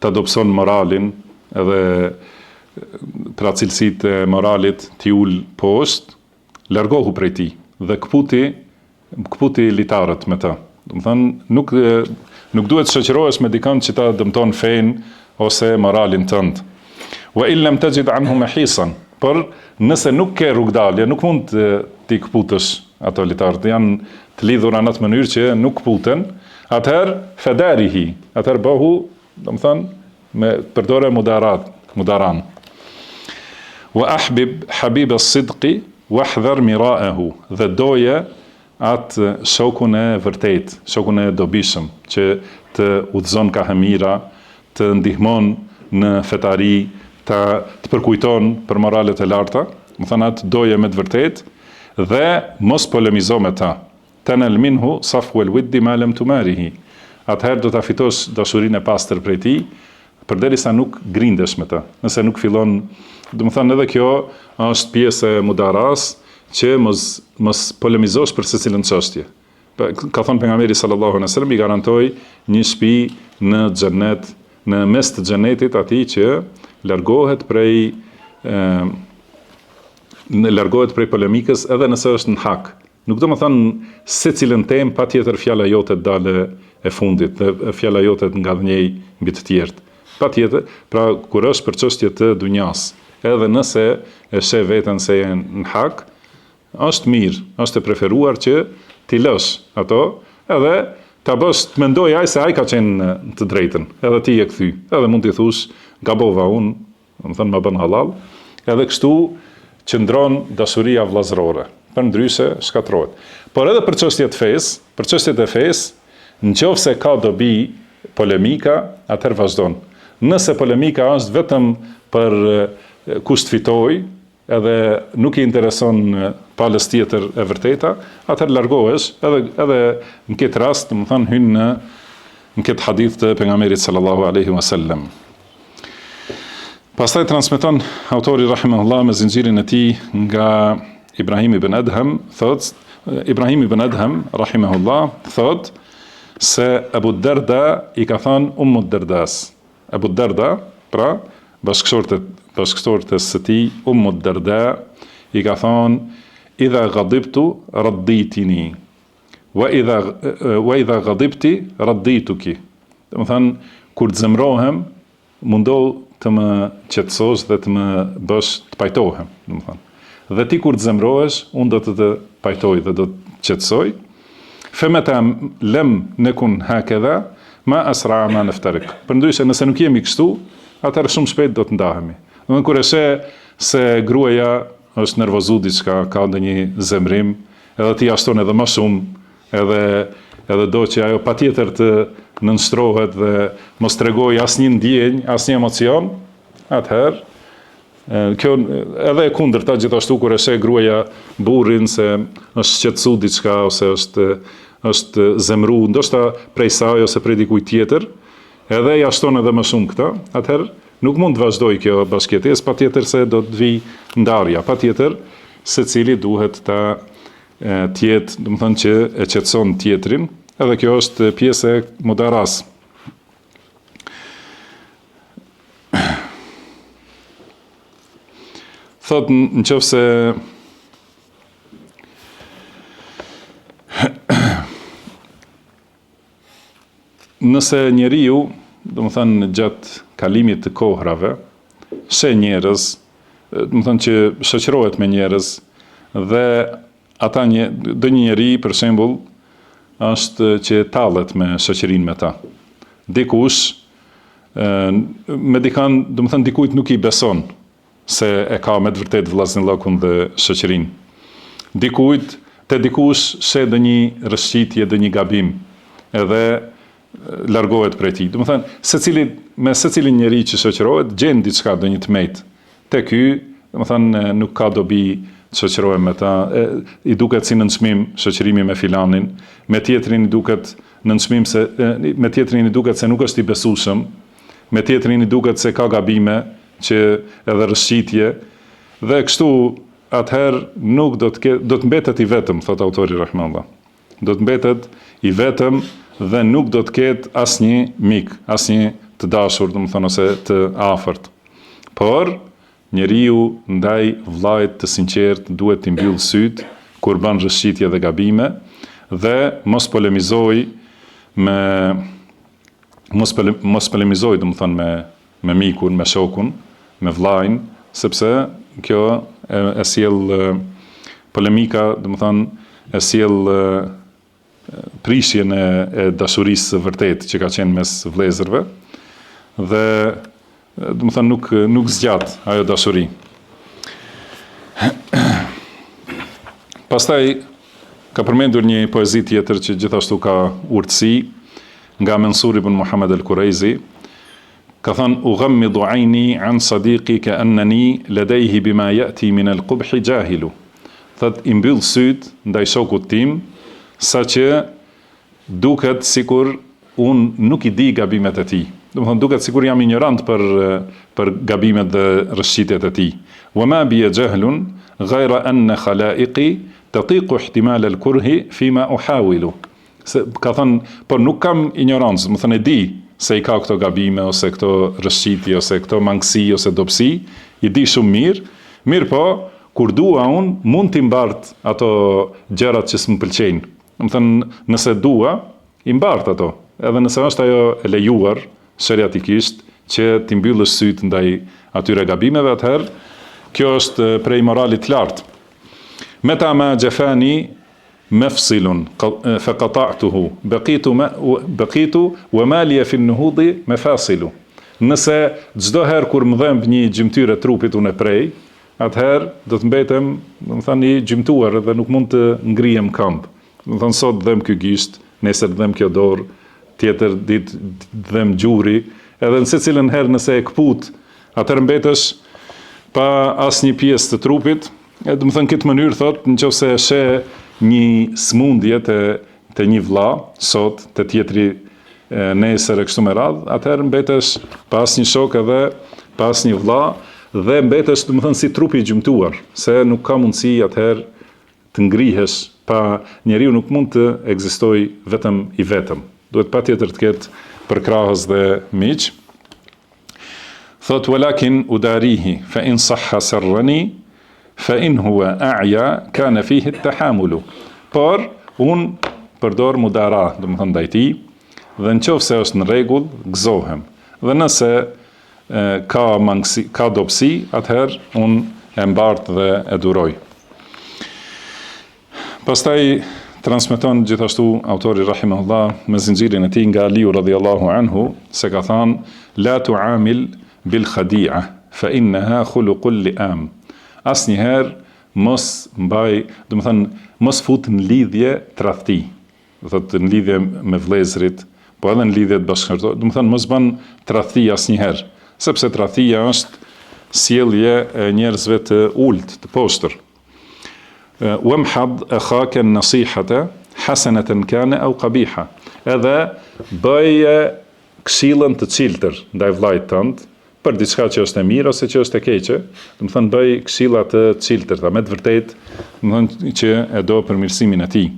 ta dobëson moralin edhe pra cilësitë e moralit t'i ul poshtë, largohu prej tij dhe kputi litarët me të. Domethënë nuk duhet të shoqërohesh me dikën që ta dëmton fen ose moralin tënd. Wa in lam tajid anhu mahisan, por nëse nuk ke rrugdalje, nuk mund t'i kputësh ato litarët, janë të lidhura në atë mënyrë që nuk kputen, atëherë fedarihi, atëherë bëhu, domethënë, me përdore mudaran. Wa ahbib habib as-sidqi wahdhar mira'ahu, dhe doje atë shokun e vërtet, shokun e dobishëm, që të udhëzon ka hëmira, të ndihmon në fetari, të përkujton për moralet e larta, më thënë atë doje me të vërtet, dhe mos polemizo me ta. Tanal minhu safwa al-widdi ma lam tumarihi. Atëherë do ta fitosh dashurinë e pastër prej tij, përderisa nuk grindesh me ta. Nëse nuk fillon, do të thënë edhe kjo është pjesë e mudaras, që mos polemizosh për secilën çështje. Ka thënë pejgamberi sallallahu alaihi wasallam, i garantoi një shtëpi në xhennet, në mes të xhennetit, atij që largohet prej polemikës edhe nëse është në hak. Nuk do më thënë secilën temë patjetër fjala jote dalë e fundit dhe fjala jote nga dhënjej mbi të tjerët. Patjetër, pra kur është për çështje të dunjas, edhe nëse e sheh veten se je në hak, është mirë, është e preferuar që ti lësh ato, edhe ta bësh të mendoj ai se ai ka qenë të drejtën, edhe ti e kthy. Edhe mund t'i thush, gabova unë, më thënë më bën halal, edhe kështu qëndron dashuria vllazërore, përndryshe shkatrohet. Por edhe për çështjet e fesë, nëse ka dobi polemika, atëherë vazhdon. Nëse polemika është vetëm për kush të fitoj, edhe nuk i intereson palës tjetër e vërteta, atëherë largohesh, edhe në këtë rast, më thënë, hynë në këtë hadith të pejgamberit sallallahu alaihi wasallam. Pastaj transmeton autori rahimahullah me zinxhirin e tij nga Ibrahim ibn Adham, Ibrahim ibn Adham rahimahullah thot se Abu Darda i ka thënë Ummu Dardas. Abu Darda, pra bashkëshortes së tij Ummu Darda i ka thënë idha ghadibtu radditini wa idha ghadibti raddituki. Do të thënë kur të zemrohem, mundohu të më qetësosh dhe të më bësh të pajtohem, do të thënë. Dhe ti kur të zemrohesh, unë do të pajtoj dhe do të qetësoj. Femeta lem nekun hakadha ma asra ma naftarik. Përndryshe nëse nuk jemi kështu, atëherë shumë shpejt do të ndahemi. Do të kur e sheh se gruaja është nervozu diçka, ka ndonjë zemrim, edhe ti ashton edhe më shumë, edhe do që ajo patjetër të nënshtrohet dhe mos tregoj asnjë ndjenjë, asnjë emocion, atëherë kjo edhe e kundërta gjithashtu kur e sheh gruaja burrin se është shqetësu diçka ose është zemru, ndoshta prej saj ose prej dikujt tjetër, edhe ja shton edhe më shumë këtë, atëherë nuk mund të vazhdoj kjo bashkëjetesë, patjetër se do të vijë ndarja, patjetër secili duhet ta tjetë, do të thënë që e qetëson tjetrin, edhe kjo është pjesë e mudaras. Thot nëse nëse njeriu, do të thënë gjatë kalimit të kohrave, sheh njerëz, do të thënë që shoqërohet me njerëz dhe ata do një njeri, për shembull, është që tallet me shoqërinë me ta. Dikush me dikan, do të thënë dikujt nuk i beson se e ka me të vërtet vllazëllokun dhe shoqërinë. Dikujt, te dikush sheh ndonjë rrëshqitje, ndonjë gabim, edhe largohet prej tij. Do të thënë me secilin njeri që shoqërohet gjen diçka, ndonjë tmet. Te ky, do të thënë nuk ka dobi shoqërohem me ta, i duket si nënçmim shoqërimi me filanin, me tjetrin i duket nënçmim se me tjetrin i duket se nuk është i besueshëm, me tjetrin i duket se ka gabime, që edhe rrëshqitje, dhe kështu atëherë nuk do të mbetet i vetëm, thot autori rahimahullah. Do të mbetet i vetëm dhe nuk do të ketë asnjë mik, asnjë të dashur, domethënë ose të afërt. Por njeriu ndaj vllajt të sinqert duhet të mbyll syt kur bën rrëshqitje dhe gabime dhe mos polemizoj domethënë me mikun, me shokun, me vllajin, sepse kjo e sjell polemika, domethënë e sjell prishjen e dashurisë së vërtetë që ka qenë mes vëllezërve dhe domethënë nuk zgjat ajo dashuri. Pastaj ka përmendur një poezi tjetër që gjithashtu ka urtësi nga Mansur ibn Muhammad al-Kuraizi. Ka thënë ughammidu ayni an sadiqi ka annani ladayhi bima yati min al-qubh jahilu. Thot i mbyll syt ndaj shokut tim saqë duket sikur un nuk i di gabimet e tij. Domethënë duket sikur jam ignorant për gabimet dhe rrëshqitjet e tij. Wa ma bi jahlun ghayra an khalaiqi tatiqu ihtimal al-kurhi fima uhawilu. Ka thënë por nuk kam ignorancë, domethënë e di se i ka këto gabime, ose këto rrëshqitje, ose këto mangësi, ose dobësi, i di shumë mirë po, kur dua unë, mund t'i mbart ato gjërat që s'më pëlqejnë. Domethënë, nëse dua, i mbart ato, edhe nëse është ajo e lejuar, sheriatikisht, që t'i mbyllësh syt ndaj atyre gabimeve, atëherë, kjo është prej moralit lartë. Meta ma gjefani, mefsilun, fe qata'tuhu, beqitu, wa malje fin nuhudi, me fasilu. Nëse çdo herë kur më dhemb një gjymtyre trupit unë e prej, atëherë do të mbetem, domethënë i gjymtuar dhe nuk mund të ngrihem këmbë. Domethënë sot dhem ky gisht, nesër dhem kjo dorë, tjetër ditë dhem gjuri, edhe në secilën herë nëse e kput, atëherë mbetesh pa asnjë pjesë të trupit. Do të thënë këtë mënyrë thot, nëse e sheh një smundje te një vlla sot, te tjetri nesër e kështu me radhë, atëherë mbetesh pa asnjë shok edhe pa asnjë vlla dhe mbetesh, do të thënë, si trupi i gjymtuar, se nuk ka mundësi atëherë të ngrihesh, pa njeriu nuk mund të ekzistojë vetëm i vetëm. Duhet patjetër të ketë përkrahës dhe miq. Thot walakin udarihi fa in sahha sarrani fa in huwa a'ya kana fihi at-tahamulu. Por un përdor mudara, do të thënë ndaj tij, dhe nëse është në rregull, gëzohem. Dhe nëse ka dobësi, atëherë un e mbart dhe e duroj. Pastaj transmeton gjithashtu autori rahimahullah me zinxhirin e tij nga Aliu radhiyallahu anhu se ka thënë la tu'amil bil khadi'a fa innaha khuluqul li'am. Asnjëherë mos mbaj, do të thënë mos fut në lidhje tradhti. Do thotë në lidhje me vëllezërit, po edhe në lidhje të bashkëtorë, do të thënë mos bën tradhti asnjëherë, sepse tradhtia është sjellje e njerëzve të ulët, të poshtër. Wamhad akhaka an-nasihata hasanatan kana aw qabiha. Edhe bëje këshillën të ciltër ndaj vllait tënd për diçka që është e mirë ose që është e keqe, do të thënë bëj këshilla të ciltërta me të vërtetë, do të thënë që e do përmirësimin e tij.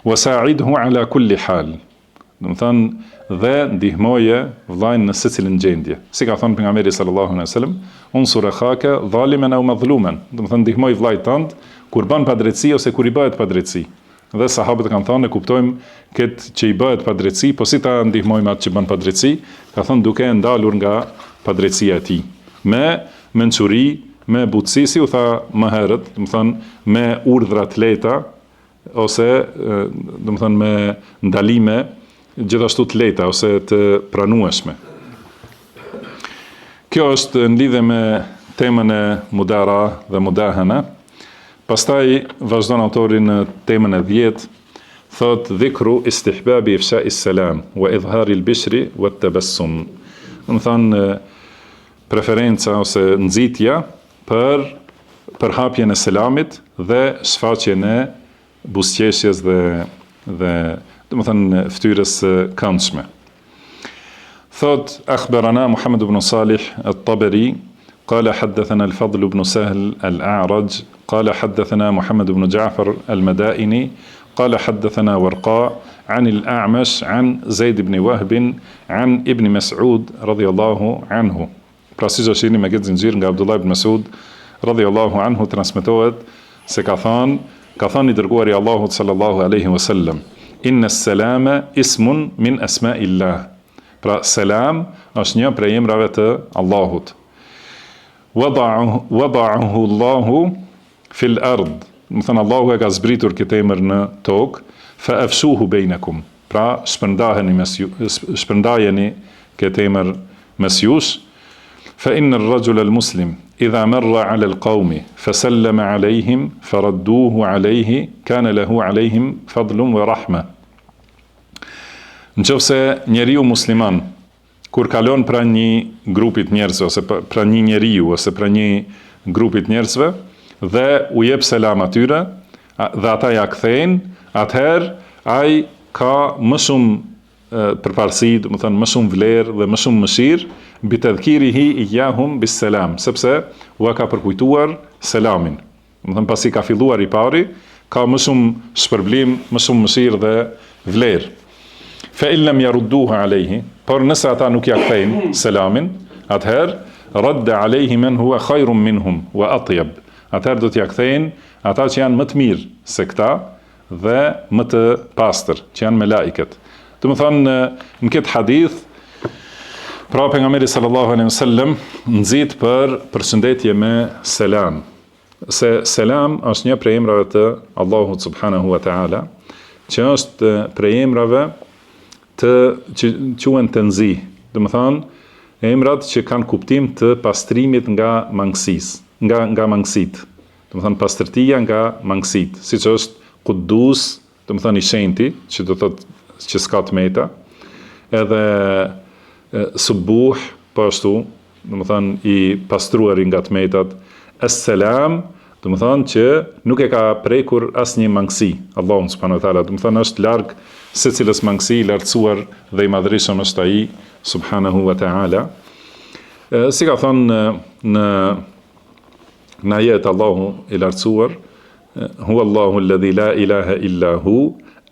Wasa'idhu ala kulli hal. Do të thënë dhe ndihmoje vllain në secilën gjendje. Si ka thënë pejgamberi sallallahu alaihi wasallam, unsur akhaka zaliman aw madhluman. Do të thënë ndihmoj vllait tënd kur bën padrejtësi ose kur i bëhet padrejtësi. Dhe sahabët kanë thënë, ne kuptojmë këtë që i bëhet padrejtësi, po si ta ndihmojmë atë që bën padrejtësi? Ka thënë duke ndalur nga padrejtësia e tij. Me mençuri, me butësi, si u tha më herët, do të thënë me urdhra të lehta ose do të thënë me ndalime gjithashtu të lehta ose të pranueshme. Kjo është në lidhje me temën e mudara dhe mudahana. Pastaj vazhdon autori në temën e 10, thot dhikru istihbabi ifsha'i salam wa idhari al-bishri wa at-tabassum. Do të thënë preferenca ose nxitja për përhapjen e selamit dhe shfaqjen e buzëqeshjes dhe do të thënë fytyrës së këndshme. Thot akhbarana Muhammad ibn Salih at-Tabari قال حدثنا الفضل بن سهل الأعرج قال حدثنا محمد بن جعفر المدائني قال حدثنا ورقاء عن الأعمش عن زيد بن وهب عن ابن مسعود رضي الله عنه. Pra si gjashini me këtë zinxhir nga Abdullah ibn Mas'ud radhiyallahu anhu transmetohet se ka thënë i dërguari i Allahut sallallahu alaihi wasallam, inna as-salama ismun min asma'illah. Pra selam është një prej emrave të Allahut. Wada'ahu Allahu fil ard. Më thënë Allahu e ka zbritur këtë emër në tokë, fa afshuhu bainakum. Pra shpërndajeni këtë emër mes jush. Fa inna ar-rajula al-muslim idha marra 'ala al-qawmi fasallama 'alayhim faradduhu 'alayhi kana lahu 'alayhim fadlun wa rahma. Nëse njeriu musliman kur kalon pranë një grupit njerëzve ose pranë një njeriu ose pranë një grupit njerëzve dhe u jep selam atyre dhe ata ja kthejnë, atëherë ai ka më shumë përparësi, do të thënë më shumë vlerë dhe më shumë mëshirë bi tadhkirihi iyahum bis salam, sepse u ka përkujtuar selamin. Do të thënë pasi ka filluar i pari, ka më shumë shpërblim, më shumë mëshirë dhe vlerë. Fa in lam yarudduhu alayhi, por nëse ata nuk ja kthejnë selamin, atëherë radda alayhi man huwa khayrun minhum wa atyab. Atëherë do t'ja kthejnë ata që janë më të mirë se këta dhe më të pastër, që janë melaiket. Do të thonë në këtë hadith, pra pejgamberi sallallahu alaihi wasallam nxit për përshëndetje me selam. Se selam është një prej emrave të Allahut subhanahu wa taala, që është prej emrave që quhen tanzih, do të thonë emrat që kanë kuptim të pastrimit nga mangësisë, nga mangësitë. Do të thonë pastërtia nga mangësitë, siç është Quddus, do të thonë i shenjti, që do thotë që s'ka tmeta, edhe subuh, po ashtu, do të thonë i pastruar nga tmetat, es-selam, do të thonë që nuk e ka prekur asnjë mangësi, Allahu subhanahu wa taala, do të thonë është larg secilës mangësi, i lartësuar dhe i madhërisëm është ai subhanahu wa taala. Si ka thonë në ajet Allahu i lartësuar, huwa Allahu alladhi la ilaha illa hu,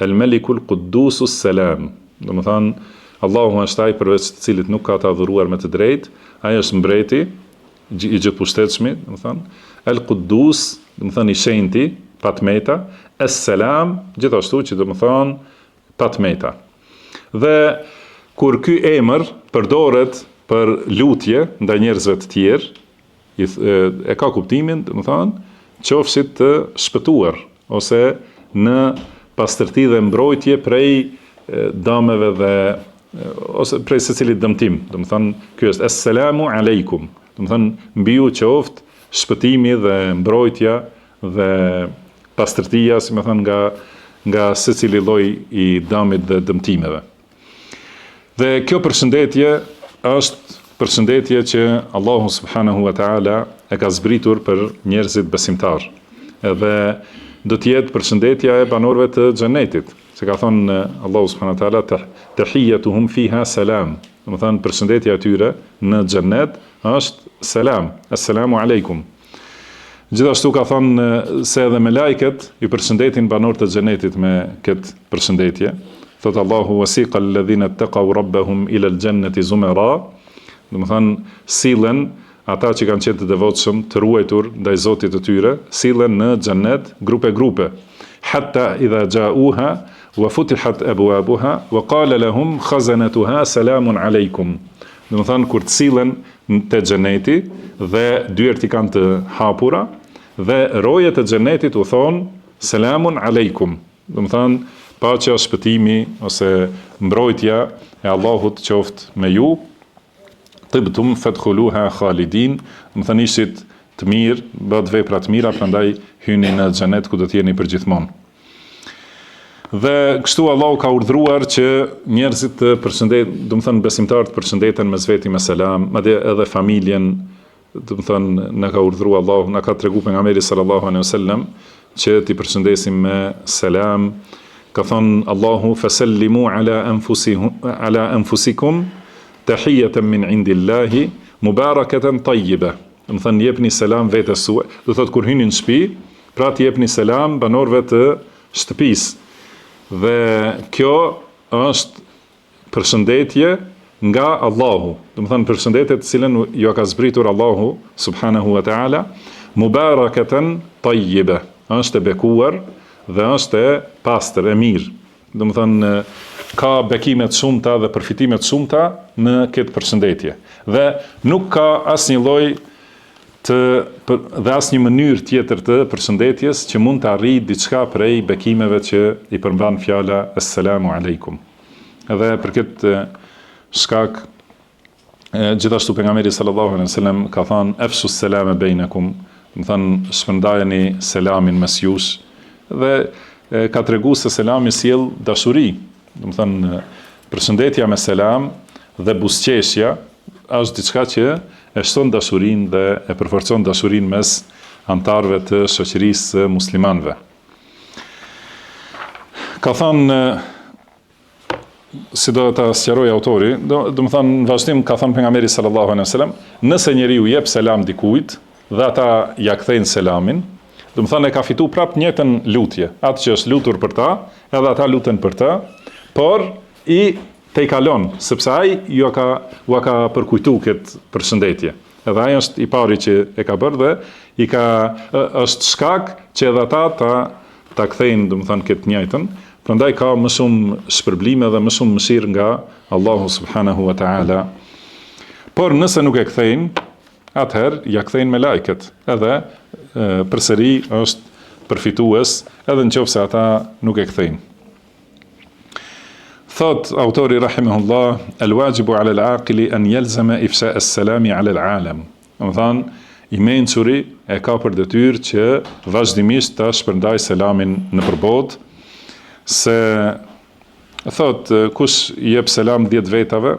al-malikul quddusus salam. Do të thonë Allahu është ai përveç të cilit nuk ka të adhuruar me të drejtë, ai është mbreti i gjithëpushtetshëm, do të thonë al-Quddus, do të thonë i shenjti, pa tmeta, es-Salam, gjithashtu që do të thonë pa tmeta. Dhe kur ky emër përdoret për lutje ndaj njerëzve të tjerë, e ka kuptimin, do të thonë qofshit të shpëtuar ose në pastërti dhe mbrojtje prej dëmeve dhe ose prej secilit dëmtim. Do të thonë ky është es-Selamu aleikum. Do të thonë mbi ju qoftë shpëtimi dhe mbrojtja dhe pastërtia, si më thënë, nga secili lloj i dëmit dhe dëmtimeve. Dhe kjo përshëndetje është përshëndetje që Allahu subhanahu wa taala e ka zbritur për njerëzit besimtar. Edhe do të jetë përshëndetja e banorëve të xhenetit. Se ka thonë Allahu subhanahu wa taala, tahiyyatuhum fiha salam. Do të thonë përshëndetja e tyre në xhenet është selam, assalamu alaikum. Gjithashtu ka thonë se edhe me lajket i përshëndetin banorët të xhenetit me këtë përshëndetje. Thot Allahu, wasiqa alladhina ittaqaw rabbahum ila al-jannati zumara. Do të thonë sillen ata që kanë qenë të devotshëm, të ruajtur ndaj Zotit të tyre, sillen në xhenet grupe. Hatta idha ja'uha wa futihat abwabuha wa qala lahum khazanatuha salamun aleikum. Do të thonë kur të sillen te xheneti dhe dyert i kanë të hapura dhe rojet e xhenetit u thon selamun aleikum. Do të thonë paqja, shpëtimi ose mbrojtja e Allahut qoftë me ju. Tibtum fadkhuluha khalidin. Do të thonë ishit të mirë, bëhet vepra të mira, prandaj hyni në xhenet ku do të jeni përgjithmonë. Dhe kështu Allahu ka urdhëruar që njerëzit të përshëndeten, do të thënë besimtarët të përshëndeten mes veti me selam, madje edhe familjen, do të thënë na ka urdhëruar Allahu, na ka treguar pejgamberi sallallahu alaihi wasallam që t'i përshëndesim me selam. Ka thënë Allahu fasallimu ala anfusikum tahiyatan min indillahi mubarakatan tayyiba. Do të thënë jepni selam vetes suaj. Do thotë kur hyni në shtëpi, pra t'i jepni selam banorëve të shtëpisë. Dhe kjo është përshëndetje nga Allahu. Do të thënë përshëndetje të cilën ju ka zbritur Allahu subhanahu wa taala, mubarakatan tayyiba. Është e bekuar dhe është e pastër, e mirë. Do të thënë ka bekime të shumta dhe përfitime të shumta në këtë përshëndetje. Dhe nuk ka asnjë lloj dhe asnjë mënyrë tjetër të përshëndetjes që mund të arrijë diçka prej bekimeve që i përmban fjala assalamu aleikum. Edhe për këtë shkak gjithashtu pejgamberi sallallahu alaihi wasallam ka thënë afshu salama bainakum, do të thënë shpërndajeni selamin mes jush, dhe ka treguar se selami sjell dashuri. Do të thënë përshëndetja me selam dhe buzëqeshja është diçka që e shton dashurinë dhe e përforcon dashurinë mes antarëve të shoqërisë muslimanëve. Ka thënë, si do ta sqaroj autori, do të thënë në vazhdim ka thënë pejgamberi sallallahu alaihi wasallam, nëse njeriu jep selam dikujt dhe ata ja kthejnë selamin, do të thënë e ka fituar prapë njëjtën lutje, atë që është lutur për ta, edhe ata luten për ta, por i te i kalon, sepse ai u ka përkujtu këtë përshëndetje. Edhe ai është i pari që e ka bërë dhe është shkak që edhe ata ta kthejnë, do të thënë, këtë njëjtën. Prandaj ka më shumë shpërblime dhe më shumë mëshirë nga Allahu subhanahu wa taala. Por nëse nuk e kthejnë, atëherë ja kthejnë me lajket. Edhe përsëri është përfitues, edhe nëse ata nuk e kthejnë. Thot autori rahimahullah, al-wajibu ala al-aqili an yalzama ifsha as-salami ala al-alam. Do të thonë, i mençuri e ka për detyrë që vazhdimisht ta shpërndaj selamin në përbot, se Thot, kush jep selam 10 vetave,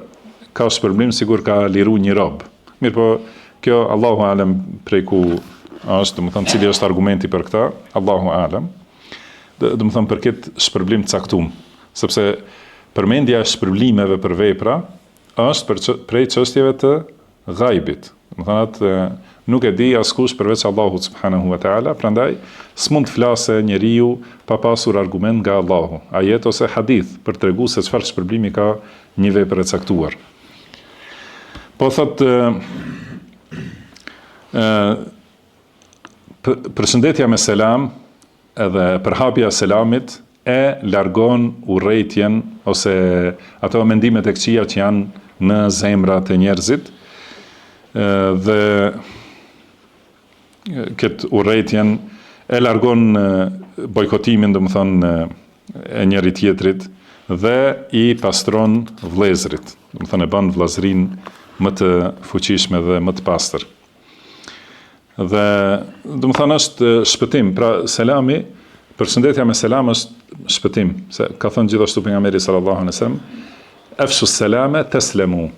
ka shpërblim sigur ka liru një rob. Mirë po, kjo Allahu alem prej ku është, cili është argumenti për këta, Allahu alem, për këtë shpërblim të caktum, sepse përmendja e shpërblimeve për vepra është prej çështjeve të ghaibit. Nuk e di askush përveç Allahut subhanahu wa taala, prandaj s'mund të flasë njeriu pa pasur argument nga Allahu, ajet ose hadith për t'tregu se çfarë shpërblimi ka një vepër e caktuar. Po thot përshëndetja me selam edhe përhapja e selamit e largon urrëtitjen ose ato mendimet e këqija që janë në zemrat e njerëzit, dhe këtë urrëtitjen e largon bojkotimin, e njëri tjetrit dhe i pastron vëllezërit, e bën vëllazërinë më të fuqishme dhe më të pastër. Dhe është shpëtim, pra selami, përshëndetja me selam është shpëtim, se ka thënë gjithashtu pejgamberi sallallahu alaihi wasallam, afshu selame taslemu,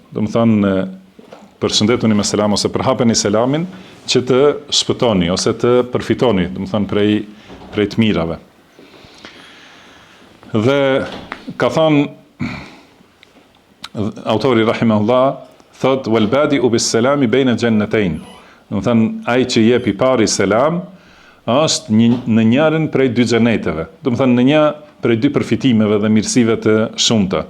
përshëndetuni me selam ose përhapeni selamin që të shpëtoni ose të përfitoni, prej të mirave. Dhe ka thënë autori rahimahullah, thot wal badi'u bis selami baina jannatayn. Ai që jep i pari selam është në njërin prej dy xheneteve. Në një prej dy përfitimeve dhe mirësive të shumta.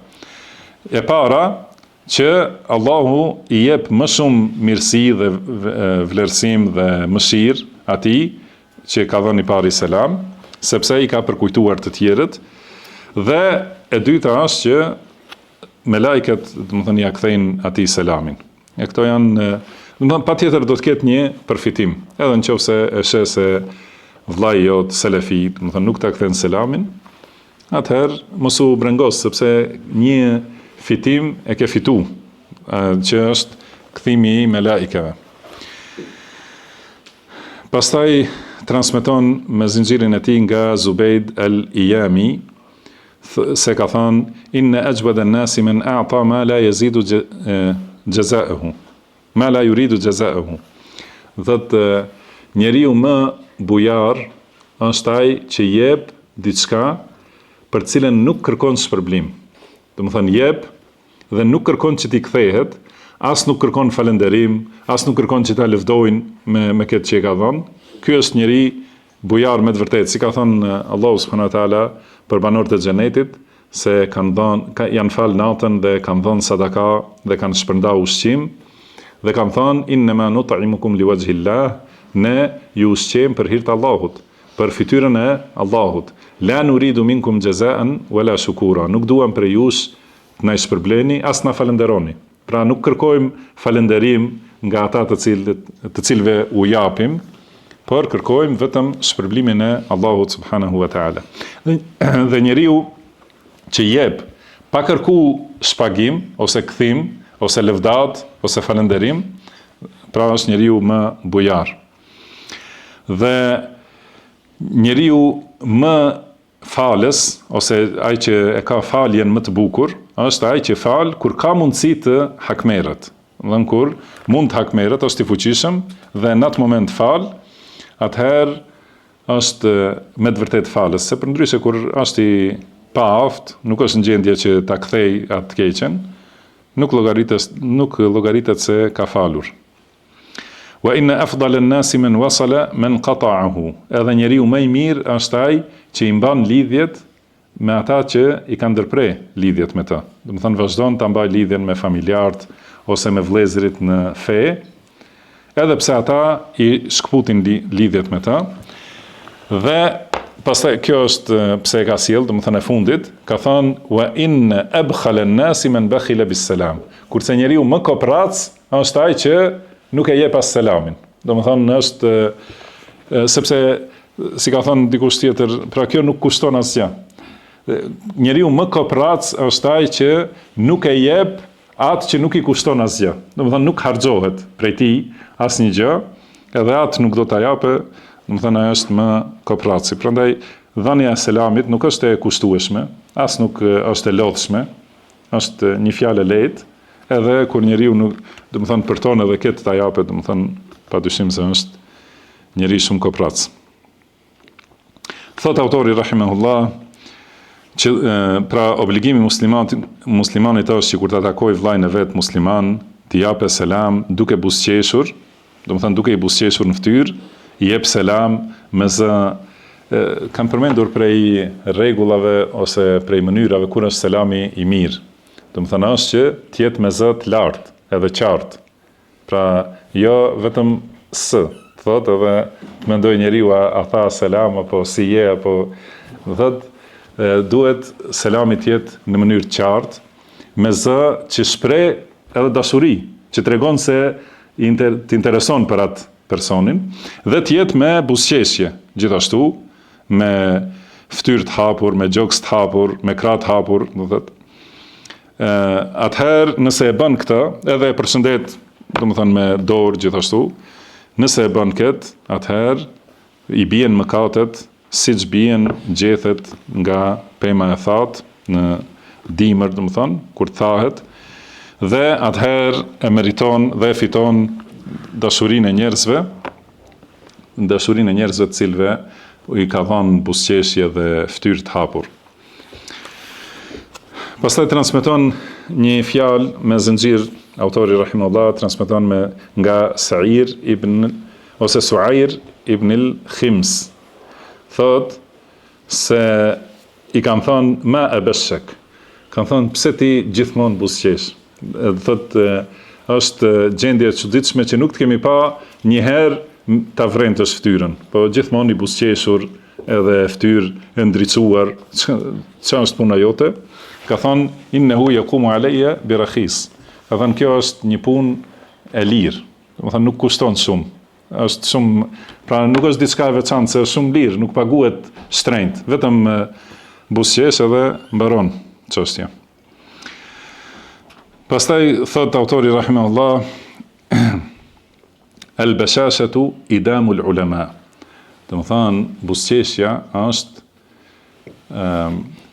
E para, që Allahu i jep më shumë mirësi dhe vlerësim dhe mëshirë atij që ka dhënë i pari selam, sepse i ka përkujtuar të tjerët, dhe e dyta është që me lajket, ja kthejnë atij selamin. E këto janë, patjetër do të ketë një përfitim, edhe nëse e sheh se vllai jot selefi, nuk ta kthen selamin, atëherë mos u brengos, sepse një fitim e ke fitu, që është kthimi i me laikeve. Pastaj transmeton me zinxhirin e tij nga Zubejd al-Iyami, se ka thënë inna ajwada an-nasi man a'ta ma la yazidu jaza'uhu, ma la yuridu jaza'uhu. Njeriu më bujar është ai që jep diçka për cilën nuk kërkon shpërblim. Jep dhe nuk kërkon që t'i kthehet, as nuk kërkon falënderim, as nuk kërkon që ta lëvdojnë me këtë që e ka dhënë. Ky është njeri bujar me të vërtetë, si ka thënë Allahu subhanahu wa taala për banorët e xhenetit, se janë falë natën dhe kanë dhënë sadaka dhe kanë shpërndar ushqim, dhe kanë thënë innama nut'imukum liwajhillah, ne ju ushqejmë për hir të Allahut, për fytyrën e Allahut. La nuridu minkum jazaan wala shukura, nuk duam për jush të na shpërbleni, as na falënderoni. Pra nuk kërkojmë falënderim nga ata të cilëve u japim, por kërkojmë vetëm shpërblimin e Allahut subhanahu wa taala. Dhe njeriu që jep pa kërku shpagim ose kthim ose lëvdat ose falënderim, pra është njeriu më bujar. Dhe njeriu më falës, ose ai që e ka faljen më të bukur, është ai që fal kur ka mundësi të hakmerret. Dhe kur mund të hakmerret, është i fuqishëm dhe në atë moment fal, atëherë është me të vërtet falës, se përndryshe kur është i paaft, nuk është në gjendje që ta kthej atë keqen, nuk llogaritet se ka falur. Wa inna afdala an-nasi man wasala man qata'ahu. Edhe njeriu më i mirë është ai që i mban lidhjet me ata që i kanë ndërprer lidhjet me të. Vazhdon ta mbaj lidhjen me familjarët ose me vëllezërit në fe, edhe pse ata i shkputin lidhjet me të. Dhe pastaj kjo është pse e ka sjell, e fundit, ka thënë wa in abkhala an-nasi man bakhila bis-salam. Kurse njeriu më koprac është ai që nuk e jep as selamin. Është sepse si ka thënë dikush tjetër, pra kjo nuk kushton asgjë. Njeriu më koprac është ai që nuk e jep atë që nuk i kushton asgjë. Nuk harxohet prej tij asnjë gjë, edhe atë nuk do ta japë, ai është më kopraci. Prandaj dhënia e selamit nuk është e kushtueshme, as nuk është e lodhshme, është një fjalë e lehtë, edhe kur njeriu nuk, domethënë përton edhe këtë ta japet, domethënë padyshim se është njeri shumë koprac. Thot autori rahimahullah që pra obligimi muslimanit është që kur ta takoj vllajën e vet musliman, t'i japë selam duke buzëqeshur, domethënë duke i buzëqeshur në fytyrë, i jep selam me zë. Kam përmendur prej rregullave ose prej mënyrave kur është selami i mirë. Domethënë është që t'jetë me zë të lartë edhe qartë. Pra jo vetëm thot edhe të mendoj njeriu a tha selam apo si je apo thot, duhet selami të jetë në mënyrë të qartë, me zë që shpreh edhe dashuri, që tregon se të intereson për atë personin, dhe të jetë me buzëqeshje, gjithashtu, me fytyrë të hapur, me gjoks të hapur, me krah të hapur, do thot. Atëherë nëse e bën këtë, edhe e përshëndet, domethënë me dorë gjithashtu, nëse e bën këtë, atëherë i bien mëkatet, siç bien gjethet nga pema e thatë në dimër, domethënë, kur thahet, dhe atëherë e meriton dhe e fiton dashurinë e njerëzve të cilëve i ka dhënë buzëqeshje dhe fytyrë të hapur. Pastaj transmeton një fjalë me zinxhir, autori rahimahullah transmeton nga Suair ibn al-Khims. Thot se i kanë thënë ma e beshek. Kanë thënë pse ti gjithmonë buzëqesh. Thot është gjendje e çuditshme që nuk të kemi pa një herë ta vrentësh fytyrën, po gjithmonë i buzëqeshur edhe fytyrë e ndriçuar. Çfarë është puna jote? Ka thënë innehu yaqumu alayya bi rakhis. Ka thënë kjo është një punë e lirë. Domethënë nuk kushton shumë. Është shumë, pra nuk është diçka e veçantë, se është shumë lirë, nuk paguhet shtrenjtë, vetëm buzëqesh edhe mbaron çështja. Pastaj thot autori rahimahullah al-bashashatu idamul ulama. Domethënë buzëqeshja është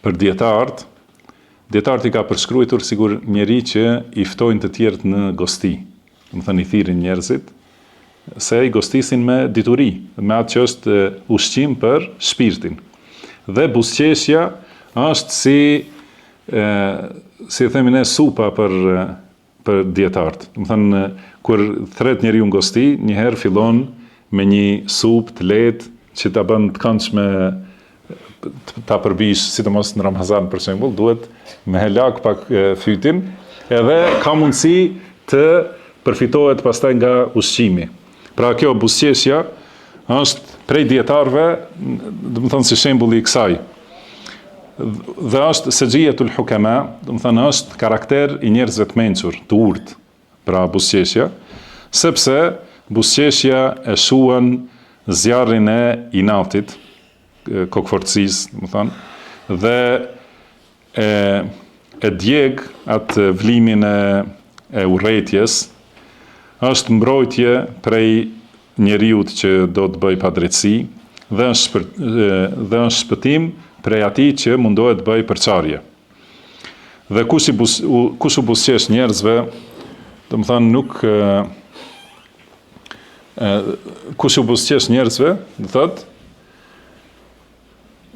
për dietarët i ka përshkruar sigur njeri që i ftojnë të tjerët në gosti. Domethënë i thirrin njerëzit se i gostisin me dituri, me atë që është ushqim për shpirtin. Dhe buzëqeshja është si themi ne supa për dietarët. Domethënë kur thret njeriu në gosti, një herë fillon me një supë të lehtë që ta bën të këndshme, ta përbish, sidomos në Ramazan për shembull, duhet me helak pak fytin, edhe ka mundësi të përfitohet pastaj nga ushqimi. Pra kjo buzëqeshja është prej dietarëve, domethënë si shembulli i kësaj. Dhe është sejiyatul hukama, domethënë është karakter i njerëzve të mençur, të urtë, pra buzëqeshja, sepse buzëqeshja e shuan zjarrin e inatit, kokfortësisë, domethënë, dhe e djeg atë vlimin e urrëties, është mbrojtje prej njeriut që do të bëj padrejtësi, dhe është shpëtim prej atij që mundohet të bëj përçarje. Dhe kush u buzëqesh njerëzve, domethënë nuk kush u buzëqesh njerëzve,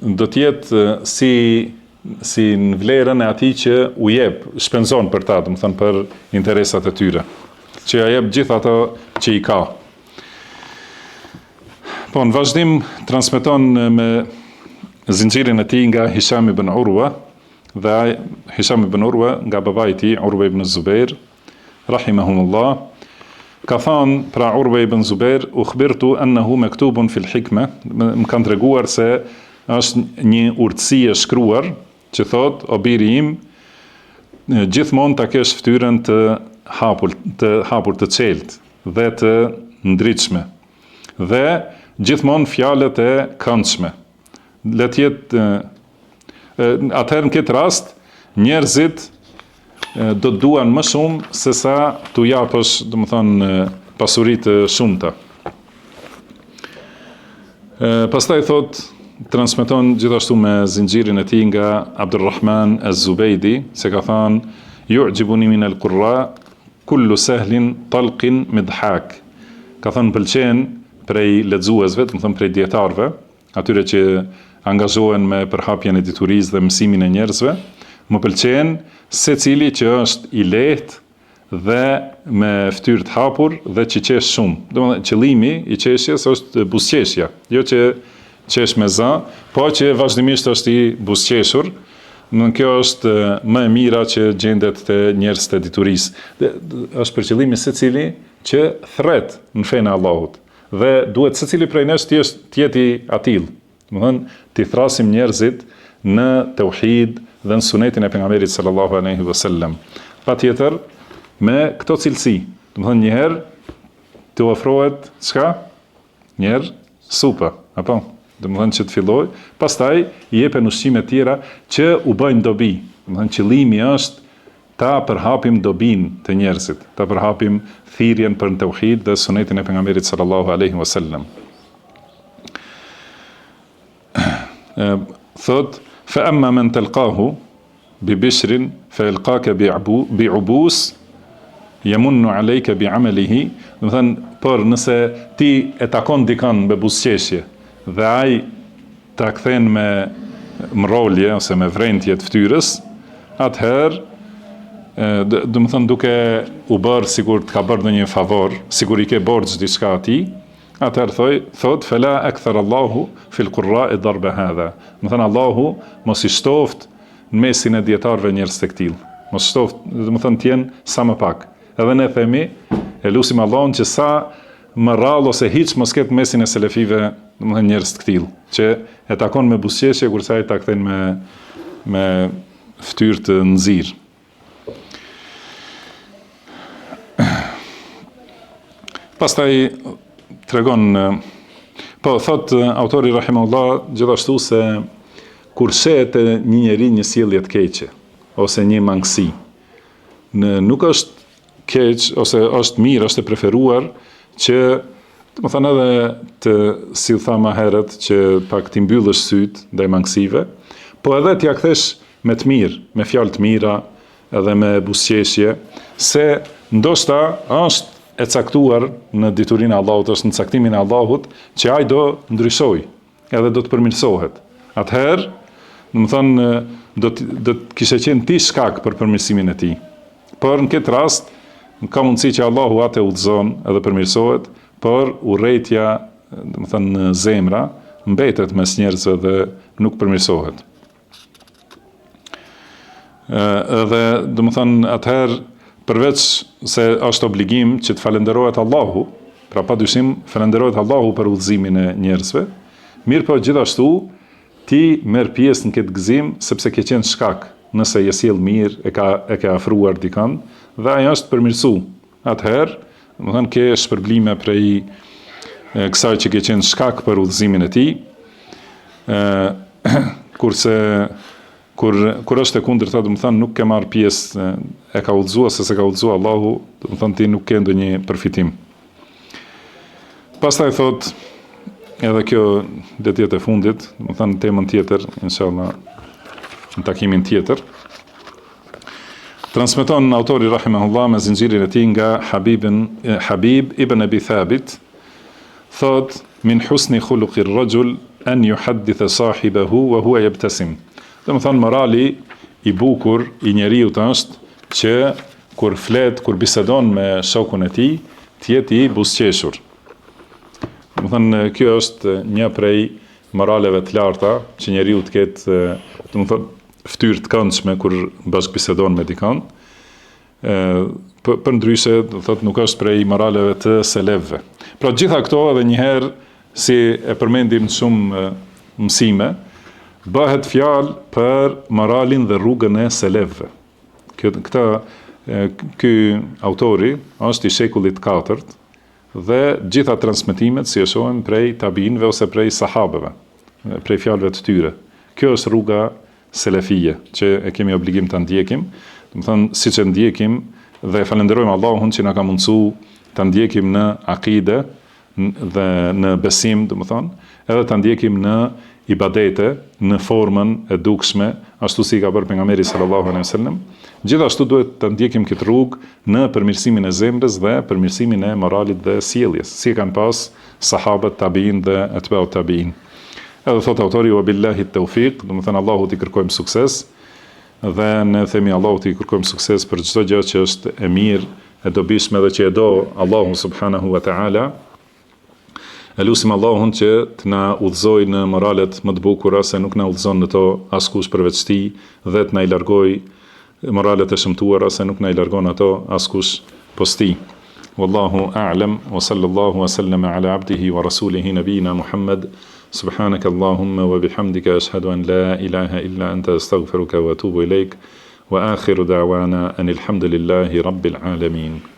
do të jetë si në vlerën e atij që u jep, shpenzon për ta, domethënë për interesat e tyre, që ja jep gjithë ato që i ka. Po në vazhdim transmeton me zinxhirin e tij nga Hisham ibn Urwa, dhe Hisham ibn Urwa nga babai i tij Urwa ibn Zubair rahimahumullah, ka thënë pra Urwa ibn Zubair, ukhbirtu annahu maktubun fil hikma, më kanë treguar se është një urtësi e shkruar që thot o biri im, gjithmonë ta kesh fytyrën të hapur të qeltë dhe të ndritshme, dhe gjithmonë fjalët e këndshme. Le të jetë atëherë në këtë rast njerëzit do të duan më shumë se sa t'u japësh, domethënë, pasuri të shumta. Pastaj thot transmeton gjithashtu me zinxhirin e tij nga Abdulrahman Az-Zubaydi se ka thënë yu'jibuni min al-qurra kullu sahlin talqin midhak. Ka thënë pëlqen prej lexuesve, do të thënë prej dietarëve, atyre që angazhohen me përhapjen e diturisë dhe mësimin e njerëzve, më pëlqen secili që është i lehtë dhe me fytyrë të hapur dhe që qesh shumë. Domethënë qëllimi i qeshjes është buzëqeshja, jo që qesh me za, po që vazhdimisht është i buzëqeshur. Kjo është më e mira që gjendet te njerëzit e diturisë. Është për qëllim secili që thret në fenë e Allahut dhe duhet secili prej nesh të jetë i atill. Domethënë të thrasim njerëzit në tauhid dhe në sunetin e pejgamberit sallallahu alaihi wasallam. Patjetër me këto cilësi. Domethënë një herë të ofrohet çka? Një herë supa, apo? Domethënë që të filloj, pastaj i jepen ushqime të tjera që u bëjnë dobi. Domethënë qëllimi është ta përhapim dobin të njerëzit, ta përhapim thirrjen për tauhid dhe sunetin e pejgamberit sallallahu alaihi wasallam. Thot fa amma man talqahu bi bishrin fa yalqaka bi ubus yamunnu alayka bi amalihi. Do të thënë, por nëse ti e takon dikon me buzëqeshje dhe ai ta kthen me mrolje ose me vrentje të fytyrës, atëherë do të thënë duke u bërë sikur të ka bërë ndonjë favor, sikur i ke borxh diçka atij, atëherë thot fala akthar Allahu fil qurra'i darba hadha. Do të thënë Allahu mos i shtoft në mesin e dietarëve njerëz të tillë. Mos shtoft, do të thënë të jenë sa më pak. Edhe ne themi, e lutim Allahun që sa më rrallë ose hiç mos ketë mesin e selefive, do të thënë njerëz të tillë, që e takon me buzëqeshje kurse ai ta kthen me fytyrë të nxirr. Pastaj tregon, po thot autori rahimahullah gjithashtu se kur shehet një njeri një sjellje të keqe ose një mangësi, nuk është keq ose është mirë, është e preferuar që do të thënë edhe të si u tha më herët që pak t'i mbyllësh syt ndaj mangësive, po edhe t'ia kthesh me të mirë, me fjalë të mira, edhe me buzëqeshje, se ndoshta është e caktuar në diturinë e Allahut, është në caktimin e Allahut që ai do ndryshoj, edhe do të përmirësohet. Atëherë, do të thënë do të kishe qenë ti shkak për përmirësimin e tij. Por në këtë rast ka mundësi që Allahu atë udhëzon edhe përmirësohet, por urrejtja, do të thënë në zemra, mbetet mes njerëzve dhe nuk përmirësohet. Edhe do të thënë atëherë përveç se është obligim që të falenderohet Allahu, pra padyshim falenderohet Allahu për udhëzimin e njerëzve, mirë po gjithashtu ti merr pjesë në këtë gëzim sepse ke qenë shkak, nëse je sjell mirë, e ke afruar dikën dhe ai është përmirësu. Atëherë, do të thënë ke shpërblime prej kësaj që ke qenë shkak për udhëzimin e tij. Kurse kur është e kundërta, do të thënë nuk ke marr pjesë, e ka udhëzuar se se ka udhëzuar Allahu, do të thënë ti nuk ke ndonjë përfitim. Pastaj thot, edhe kjo do të jetë e fundit, do të thënë temën tjetër, inshallah, në takimin tjetër. Transmeton autori rahimahullah me zinxhirin e tij nga Habib ibn Abi Thabit, thot min husni khuluqi ar-rajul an yuhaddith sahibahu wa huwa yabtasim. Do të thënë morali i bukur i njeriut është që kur flet, kur bisedon me shokun e tij, të jetë i buzëqeshur. Do të thënë kjo është një prej moraleve të larta që njeriu të ketë, do të thënë fytyrë të këndshme kur bashkëbisedon me dikën. Për ndryshe, do të thënë nuk është prej moraleve të selefëve. Pra gjitha këto edhe një herë si e përmendim shumë mësime, bëhet fjalë për moralin dhe rrugën e selefëve. Ky autori është i shekullit 4 dhe gjitha transmetimet si e shohin prej tabinëve ose prej sahabeve, prej fjalëve të tyre. Kjo është rruga selefie që e kemi obligim ta ndjekim, do të thënë siç e ndjekim dhe falenderojmë Allahun që na ka mundsuar ta ndjekim në akide dhe në besim, do të thënë, edhe ta ndjekim në ibadete, në formën e dukshme, ashtu si ka bërë pejgamberi sallallahu alaihi wasallam. Gjithashtu duhet të ndjekim këtë rrugë në përmirësimin e zemrës dhe përmirësimin e moralit dhe sjelljes, si kanë pas sahabët, tabiin dhe atba'ut tabiin. Edhe thot autori wa billahi tawfiq, do të thënë Allahut i kërkojmë sukses dhe ne themi Allahut i kërkojmë sukses për çdo gjë që është e mirë, e dobishme dhe që e do Allahu subhanahu wa ta'ala. E lusim Allahun që të na udhëzojë në moralet më të bukura, se nuk na udhëzon në to askush përveç tij, dhe të na i largojë moralet e shëmtuara, se nuk na i largon ato askush post tij. Wallahu a'lam wa sallallahu wa sallama ala abdihi wa rasulihi nabina Muhammad. Subhanaka Allahumma wa bihamdika ashhadu an la ilaha illa anta astaghfiruka wa atubu ilaik. Wa akhiru da'wana anil hamdulillahi rabbil alamin.